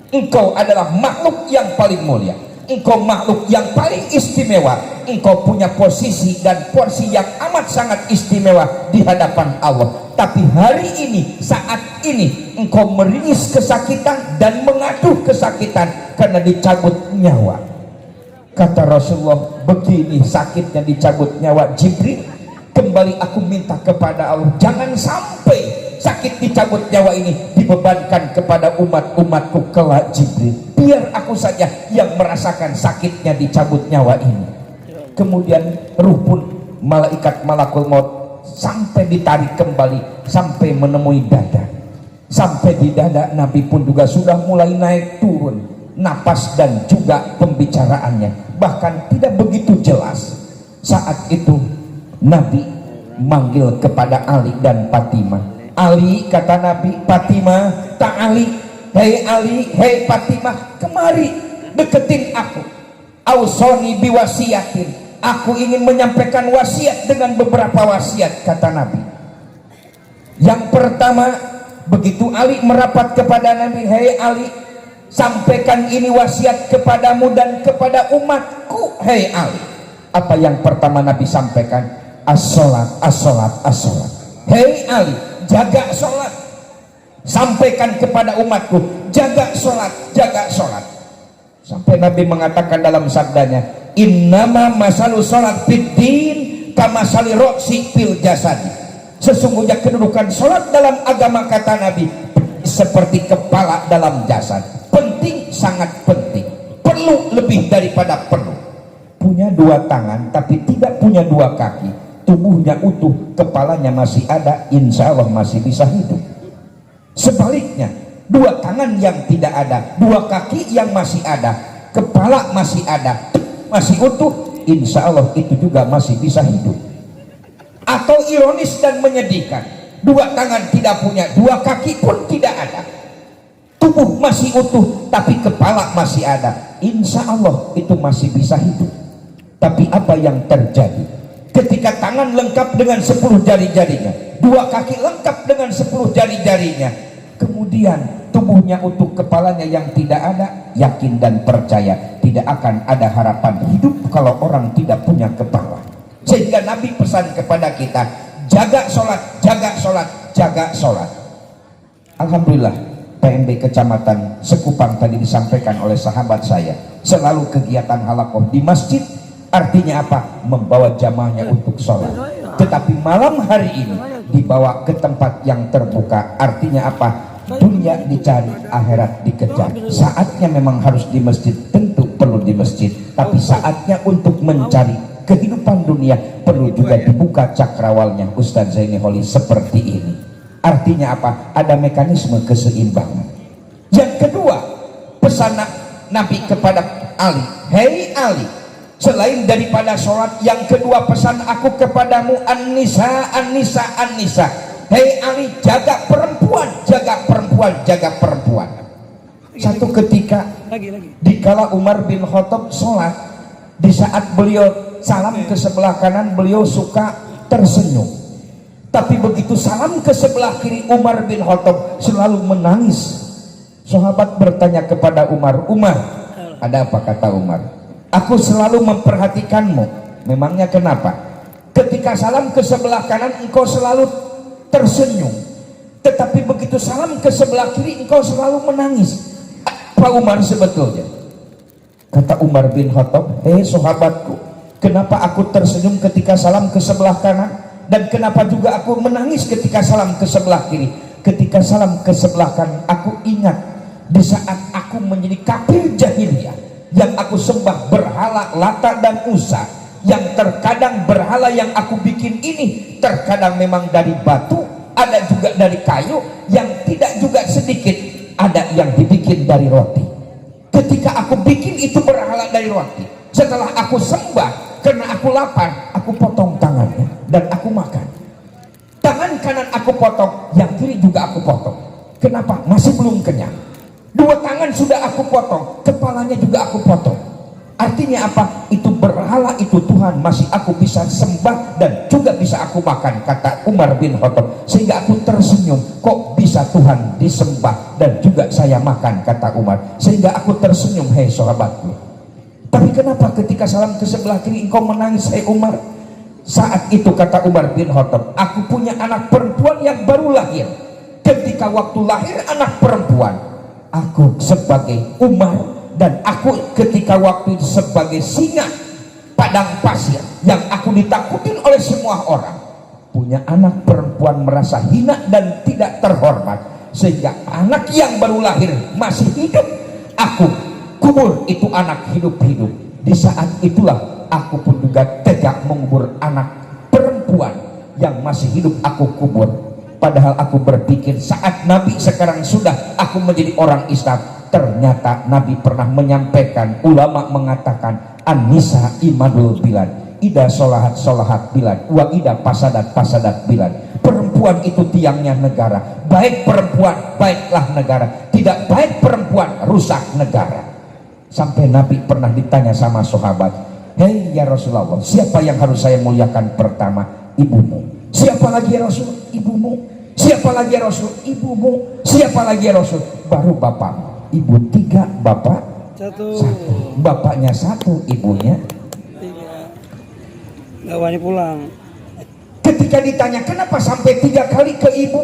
Engkau adalah makhluk yang paling mulia, engkau makhluk yang paling istimewa, engkau punya posisi dan porsi yang amat sangat istimewa di hadapan Allah. Tapi hari ini, saat ini, engkau meringis kesakitan dan mengaduh kesakitan karena dicabut nyawa. Kata Rasulullah, begini sakitnya dicabut nyawa Jibril. Kembali aku minta kepada Allah, jangan sampai sakit dicabut nyawa ini dibebankan kepada umat-umatku kelak Jibril. Biar aku saja yang merasakan sakitnya dicabut nyawa ini. Kemudian ruh pun malaikat malakul maut sampai ditarik kembali sampai menemui dada. Sampai di dada Nabi pun juga sudah mulai naik turun napas dan juga pembicaraannya, bahkan tidak begitu jelas. Saat itu Nabi manggil kepada Ali dan Fatimah. Ali, kata Nabi, Fatimah, ta'ali, hei Ali, hei Fatimah, kemari deketin aku. Ausoni biwasiyatin, aku ingin menyampaikan wasiat dengan beberapa wasiat, kata Nabi. Yang pertama, begitu Ali merapat kepada Nabi, hei Ali, sampaikan ini wasiat kepadamu dan kepada umatku, hei Ali. Apa yang pertama Nabi sampaikan? As-sholat, as-sholat, as-sholat. Hei Ali, jaga sholat. Sampaikan kepada umatku, jaga sholat, jaga sholat. Sampai Nabi mengatakan dalam sabdanya, innama masalu sholat fiddin kamasali roksi fil jasadi. Sesungguhnya kedudukan sholat dalam agama, kata Nabi, seperti kepala dalam jasad. Penting, sangat penting, perlu lebih daripada perlu. Punya dua tangan tapi tidak punya dua kaki, tubuhnya utuh, kepalanya masih ada, insya Allah masih bisa hidup. Sebaliknya, dua tangan yang tidak ada, dua kaki yang masih ada, kepala masih ada, masih utuh, insya Allah itu juga masih bisa hidup. Atau ironis dan menyedihkan, 2 tangan tidak punya, 2 kaki pun tidak ada, tubuh masih utuh tapi kepala masih ada. Insya Allah itu masih bisa hidup. Tapi apa yang terjadi ketika tangan lengkap dengan 10 jari-jarinya, 2 kaki lengkap dengan 10 jari-jarinya, kemudian tubuhnya utuh, kepalanya yang tidak ada? Yakin dan percaya tidak akan ada harapan hidup kalau orang tidak punya kepala. Sehingga Nabi pesan kepada kita, jaga sholat, jaga sholat, jaga sholat. Alhamdulillah, PMB Kecamatan Sekupang tadi disampaikan oleh sahabat saya, selalu kegiatan halakoh di masjid. Artinya apa? Membawa jamaahnya untuk sholat. Tetapi malam hari ini dibawa ke tempat yang terbuka. Artinya apa? Dunia dicari, akhirat dikejar. Saatnya memang harus di masjid, tentu perlu di masjid. Tapi saatnya untuk mencari kehidupan dunia perlu juga dibuka cakrawalnya. Ustadz Zaini Holi seperti ini. Artinya apa? Ada mekanisme keseimbangan. Yang kedua, pesan Nabi kepada Ali, hei Ali, selain daripada sholat, yang kedua pesan aku kepadamu, an-nisa, an-nisa, an-nisa. Hei Ali, jaga perempuan, jaga perempuan, jaga perempuan. Satu ketika dikala Umar bin Khattab sholat, di saat beliau salam ke sebelah kanan, beliau suka tersenyum. Tapi begitu salam ke sebelah kiri, Umar bin Khattab selalu menangis. Sahabat bertanya kepada Umar, Umar, ada apa? Kata Umar, aku selalu memperhatikanmu. Memangnya kenapa? Ketika salam ke sebelah kanan engkau selalu tersenyum, tetapi begitu salam ke sebelah kiri engkau selalu menangis. Apa Umar sebetulnya? Kata Umar bin Khattab, sahabatku, kenapa aku tersenyum ketika salam ke sebelah kanan, dan kenapa juga aku menangis ketika salam ke sebelah kiri? Ketika salam ke sebelah kanan, aku ingat di saat aku menjadi kafir jahiliyah, yang aku sembah berhala Lata dan Uzza, yang terkadang berhala yang aku bikin ini terkadang memang dari batu, ada juga dari kayu, yang tidak juga sedikit ada yang dibikin dari roti. Ketika aku bikin itu berhala dari roti, setelah aku sembah karena aku lapar, aku potong tangannya dan aku makan. Tangan kanan aku potong, yang kiri juga aku potong. Kenapa? Masih belum kenyang. 2 tangan sudah aku potong, kepalanya juga aku potong. Artinya apa? Itu berhala, itu Tuhan masih aku bisa sembah dan juga bisa aku makan, kata Umar bin Khattab. Sehingga aku tersenyum, kok bisa Tuhan disembah dan juga saya makan, kata Umar. Sehingga aku tersenyum, hei sahabatku. Tapi kenapa ketika salam ke sebelah kiri engkau menangis, hei Umar? Saat itu kata Umar bin Khattab, aku punya anak perempuan yang baru lahir. Ketika waktu lahir anak perempuan, aku sebagai Umar, dan aku ketika waktu itu sebagai singa padang pasir yang aku ditakutin oleh semua orang, punya anak perempuan merasa hina dan tidak terhormat, sehingga anak yang baru lahir masih hidup aku kubur itu anak hidup-hidup. Di saat itulah aku pun juga tegak mengubur anak perempuan yang masih hidup, aku kubur. Padahal aku berpikir saat Nabi sekarang sudah aku menjadi orang Islam, ternyata Nabi pernah menyampaikan, ulama mengatakan, an-nisa imadul bilad, ida solahat solahat bilad, wa ida pasadat pasadat bilad. Perempuan itu tiangnya negara. Baik perempuan, baiklah negara. Tidak baik perempuan, rusak negara. Sampai Nabi pernah ditanya sama sahabat, hei ya Rasulullah, siapa yang harus saya muliakan pertama? Ibumu. Siapa lagi ya Rasul? Ibumu. Siapa lagi ya Rasul? Ibumu. Siapa lagi ya Rasul? Baru bapakmu. Ibu 3, bapak 1. Bapaknya 1, ibunya 3. Gak wani pulang. Ketika ditanya kenapa sampai 3 kali ke ibu,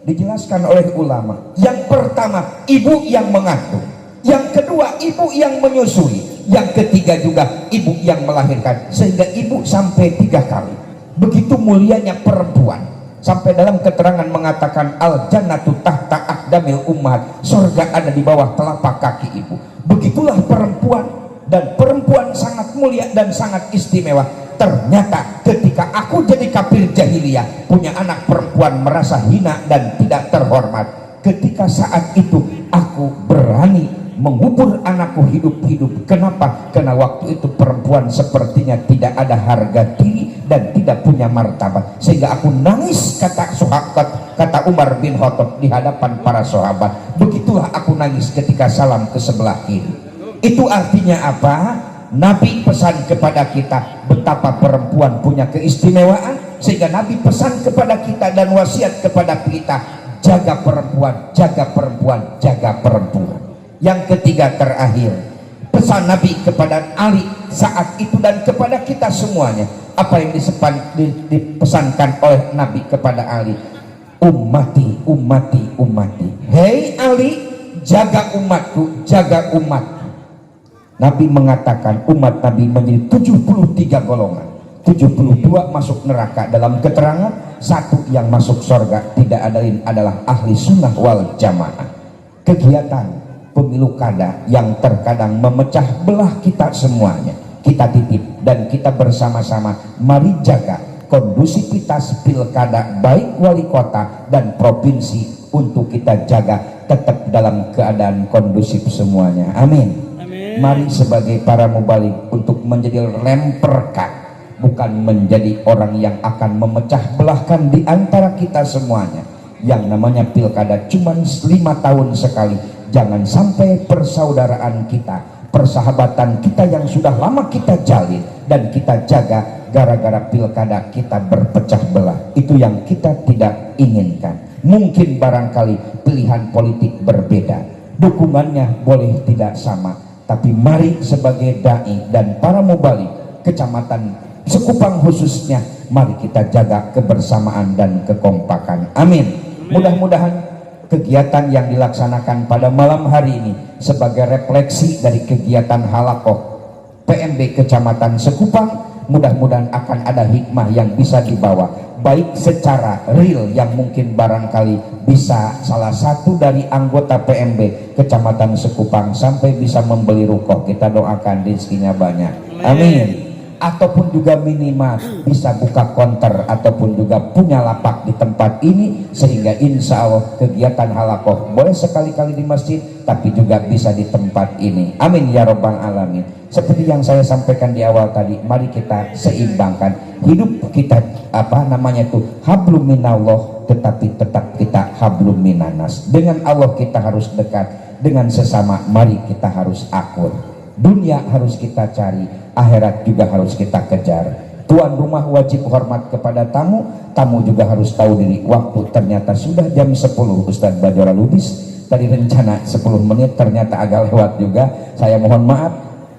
dijelaskan oleh ulama. Yang pertama, ibu yang mengandung. Yang kedua, ibu yang menyusui. Yang ketiga juga ibu yang melahirkan. Sehingga ibu sampai 3 kali. Begitu mulianya perempuan, sampai dalam keterangan mengatakan al jannatu tahta aqdamil ummat, surga ada di bawah telapak kaki ibu. Begitulah perempuan, dan perempuan sangat mulia dan sangat istimewa. Ternyata ketika aku jadi kafir jahiliyah, punya anak perempuan merasa hina dan tidak terhormat. Ketika saat itu aku berani mengubur anakku hidup-hidup. Kenapa? Karena waktu itu perempuan sepertinya tidak ada harga diri dan tidak punya martabat, sehingga aku nangis, kata Umar bin Khattab di hadapan para sahabat. Begitulah aku nangis ketika salam ke sebelah kiri. Itu artinya apa? Nabi pesan kepada kita betapa perempuan punya keistimewaan, sehingga Nabi pesan kepada kita dan wasiat kepada kita, jaga perempuan, jaga perempuan, jaga perempuan. Yang ketiga terakhir, pesan Nabi kepada Ali saat itu dan kepada kita semuanya. Apa yang dipesankan oleh Nabi kepada Ali? Ummati, ummati, ummati. Hei Ali, jaga umatku, jaga umatku. Nabi mengatakan umat Nabi menjadi 73 golongan. 72 masuk neraka dalam keterangan, 1 yang masuk surga tidak ada lain adalah ahli sunnah wal jamaah. Kegiatan pemilu kada yang terkadang memecah belah kita semuanya, kita titip dan kita bersama-sama mari jaga kondusivitas pilkada baik wali kota dan provinsi untuk kita jaga tetap dalam keadaan kondusif semuanya. Amin. Mari sebagai para mubalik untuk menjadi lem perekat, bukan menjadi orang yang akan memecah belahkan di antara kita semuanya. Yang namanya pilkada cuma 5 tahun sekali. Jangan sampai persaudaraan kita, persahabatan kita yang sudah lama kita jalin dan kita jaga, gara-gara pilkada kita berpecah belah. Itu yang kita tidak inginkan. Mungkin barangkali pilihan politik berbeda, dukungannya boleh tidak sama, tapi mari sebagai dai dan para mubalik kecamatan Sekupang khususnya, mari kita jaga kebersamaan dan kekompakan. Amin. Mudah-mudahan kegiatan yang dilaksanakan pada malam hari ini sebagai refleksi dari kegiatan halakoh PMB Kecamatan Sekupang, mudah-mudahan akan ada hikmah yang bisa dibawa, baik secara real yang mungkin barangkali bisa salah satu dari anggota PMB Kecamatan Sekupang sampai bisa membeli rukoh, kita doakan rezekinya banyak, amin. Ataupun juga minimal bisa buka konter ataupun juga punya lapak di tempat ini, sehingga insya Allah kegiatan halakoh boleh sekali-kali di masjid tapi juga bisa di tempat ini, amin ya robbal alamin. Seperti yang saya sampaikan di awal tadi, mari kita seimbangkan hidup kita, hablum minallah, tetapi tetap kita hablum minanas. Dengan Allah kita harus dekat, dengan sesama mari kita harus akur. Dunia harus kita cari, akhirat juga harus kita kejar. Tuan rumah wajib hormat kepada tamu, tamu juga harus tahu diri. Waktu ternyata sudah jam 10, Ustadz Bajora Lubis. Tadi rencana 10 menit ternyata agak lewat juga. Saya mohon maaf.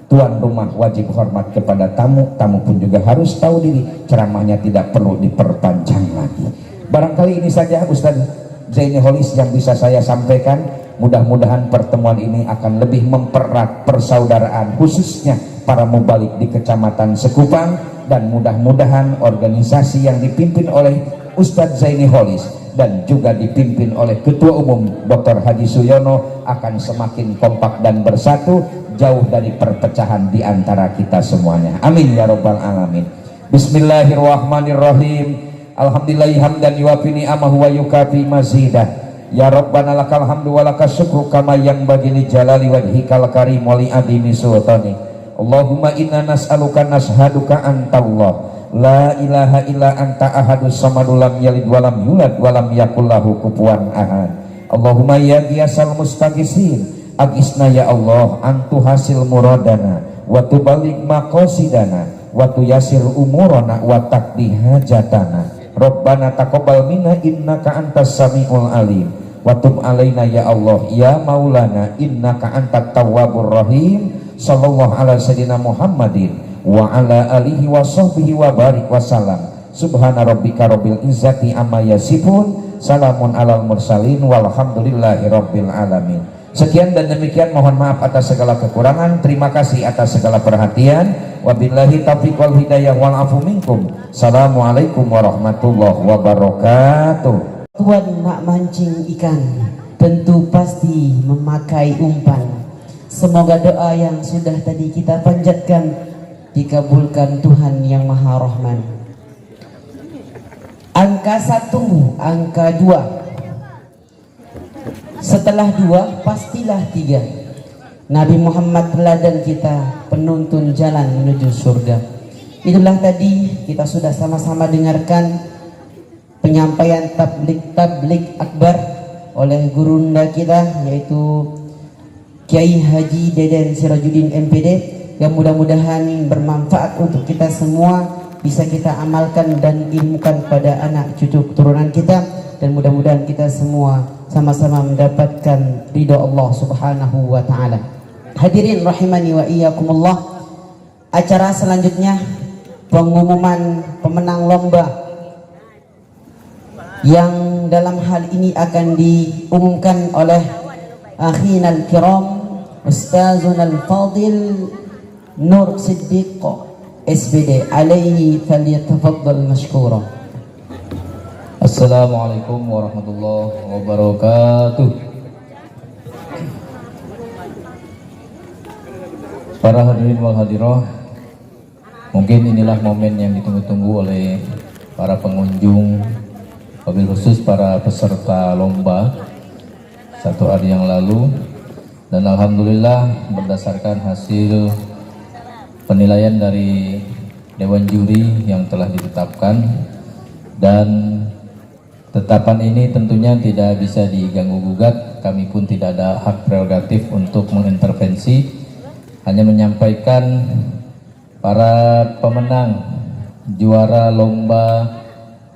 Tuan rumah wajib hormat kepada tamu, tamu pun juga harus tahu diri. Ceramahnya tidak perlu diperpanjang lagi. Barangkali ini saja Ustadz Zaini Holis yang bisa saya sampaikan. Mudah-mudahan pertemuan ini akan lebih mempererat persaudaraan khususnya para mubalik di Kecamatan Sekupang, dan mudah-mudahan organisasi yang dipimpin oleh Ustadz Zaini Holis dan juga dipimpin oleh Ketua Umum Dr. Haji Suyono akan semakin kompak dan bersatu, jauh dari perpecahan di antara kita semuanya, amin ya robbal alamin. Bismillahirrahmanirrahim. Alhamdulillahi hamdan yuwafi ni'amahu wa yukafi mazidah. Ya Rabbana lakal hamdu wa lakas syukru kama yang bagi li jalali wajhikal karim wa li adimi sultani. Allahumma inna nas'aluka nashaduka anta Allah la ilaha illa anta ahadus samadul lam yalid walam yulad walam yakul lahu kufuwan ahad. Allahumma ya giyasal mustaqisin agisna ya Allah antu hasil muradana wa tubalik maqasidana wa tuyasir umurana wa taqdi hajatana. Rabbana taqabbal minna innaka antas samiul alim wa tub alaina ya Allah ya maulana innaka antat tawwabur rahim. Sallallahu ala sayyidina Muhammadin wa ala alihi wa sahbihi wa barik wa salam. Subhana rabbika rabbil izzati amma yasifun, salamun alal mursalin walhamdulillahi rabbil alamin. Sekian dan demikian, mohon maaf atas segala kekurangan, terima kasih atas segala perhatian. Wabillahi taufiq wal hidayah wal afu minkum. Assalamualaikum warahmatullahi wabarakatuh. Tuan nak mancing ikan tentu pasti memakai umpan. Semoga doa yang sudah tadi kita panjatkan dikabulkan Tuhan yang Maha Rahman. Angka 1, angka 2. Setelah 2 pastilah 3. Nabi Muhammad teladan kita, penuntun jalan menuju surga. Itulah tadi kita sudah sama-sama dengarkan penyampaian tablik akbar oleh gurunda kita, yaitu Kiai Haji Deden Sirajuddin MPD, yang mudah-mudahan bermanfaat untuk kita semua, bisa kita amalkan dan ilmukan pada anak cucu keturunan kita, dan mudah-mudahan kita semua sama-sama mendapatkan ridha Allah Subhanahu wa taala. Hadirin rahimani wa iyyakumullah, acara selanjutnya pengumuman pemenang lomba, yang dalam hal ini akan diumumkan oleh akhina al-kiram Ustazuna al-Fadil Nur Siddiq SBD, alaihi falyatafaddal mashkura. Assalamualaikum warahmatullahi wabarakatuh. Para hadirin wal hadirah, mungkin inilah momen yang ditunggu-tunggu oleh para pengunjung, wabil khusus para peserta lomba satu hari yang lalu. Dan alhamdulillah berdasarkan hasil penilaian dari Dewan Juri yang telah ditetapkan, dan tetapan ini tentunya tidak bisa diganggu gugat. Kami pun tidak ada hak prerogatif untuk mengintervensi, hanya menyampaikan para pemenang juara lomba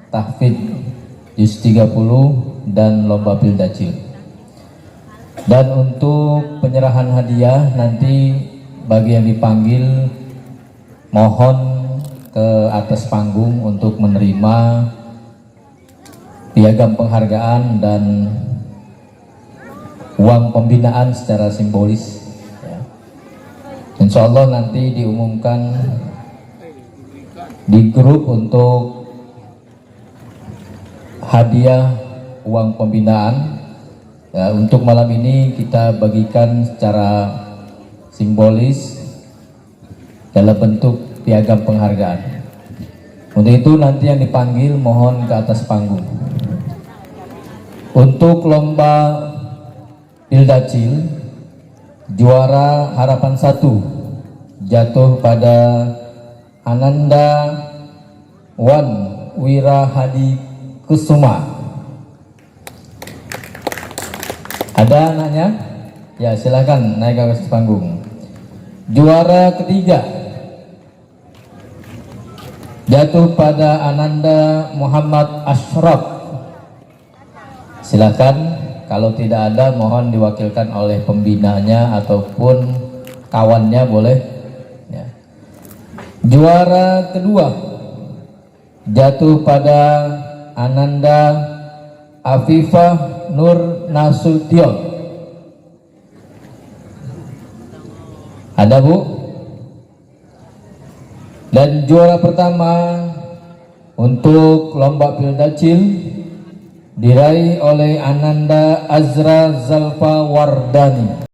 tahfidz juz 30 dan lomba Pildacil. Dan untuk penyerahan hadiah nanti bagi yang dipanggil mohon ke atas panggung untuk menerima piagam penghargaan dan uang pembinaan secara simbolis. Insya Allah nanti diumumkan di grup untuk hadiah uang pembinaan. Ya, untuk malam ini kita bagikan secara simbolis dalam bentuk piagam penghargaan. Untuk itu nanti yang dipanggil mohon ke atas panggung. Untuk lomba Pildacil, juara harapan 1 jatuh pada Ananda Wan Wirahadi Kusuma. Ada anaknya? Ya, silakan naik ke atas panggung. Juara ketiga jatuh pada Ananda Muhammad Ashraf. Silakan, kalau tidak ada mohon diwakilkan oleh pembinanya ataupun kawannya boleh. Ya. Juara kedua jatuh pada Ananda Afifah Nur Nasution. Ada, Bu? Dan juara pertama untuk lomba Pildacil diraih oleh Ananda Azra Zalfa Wardani.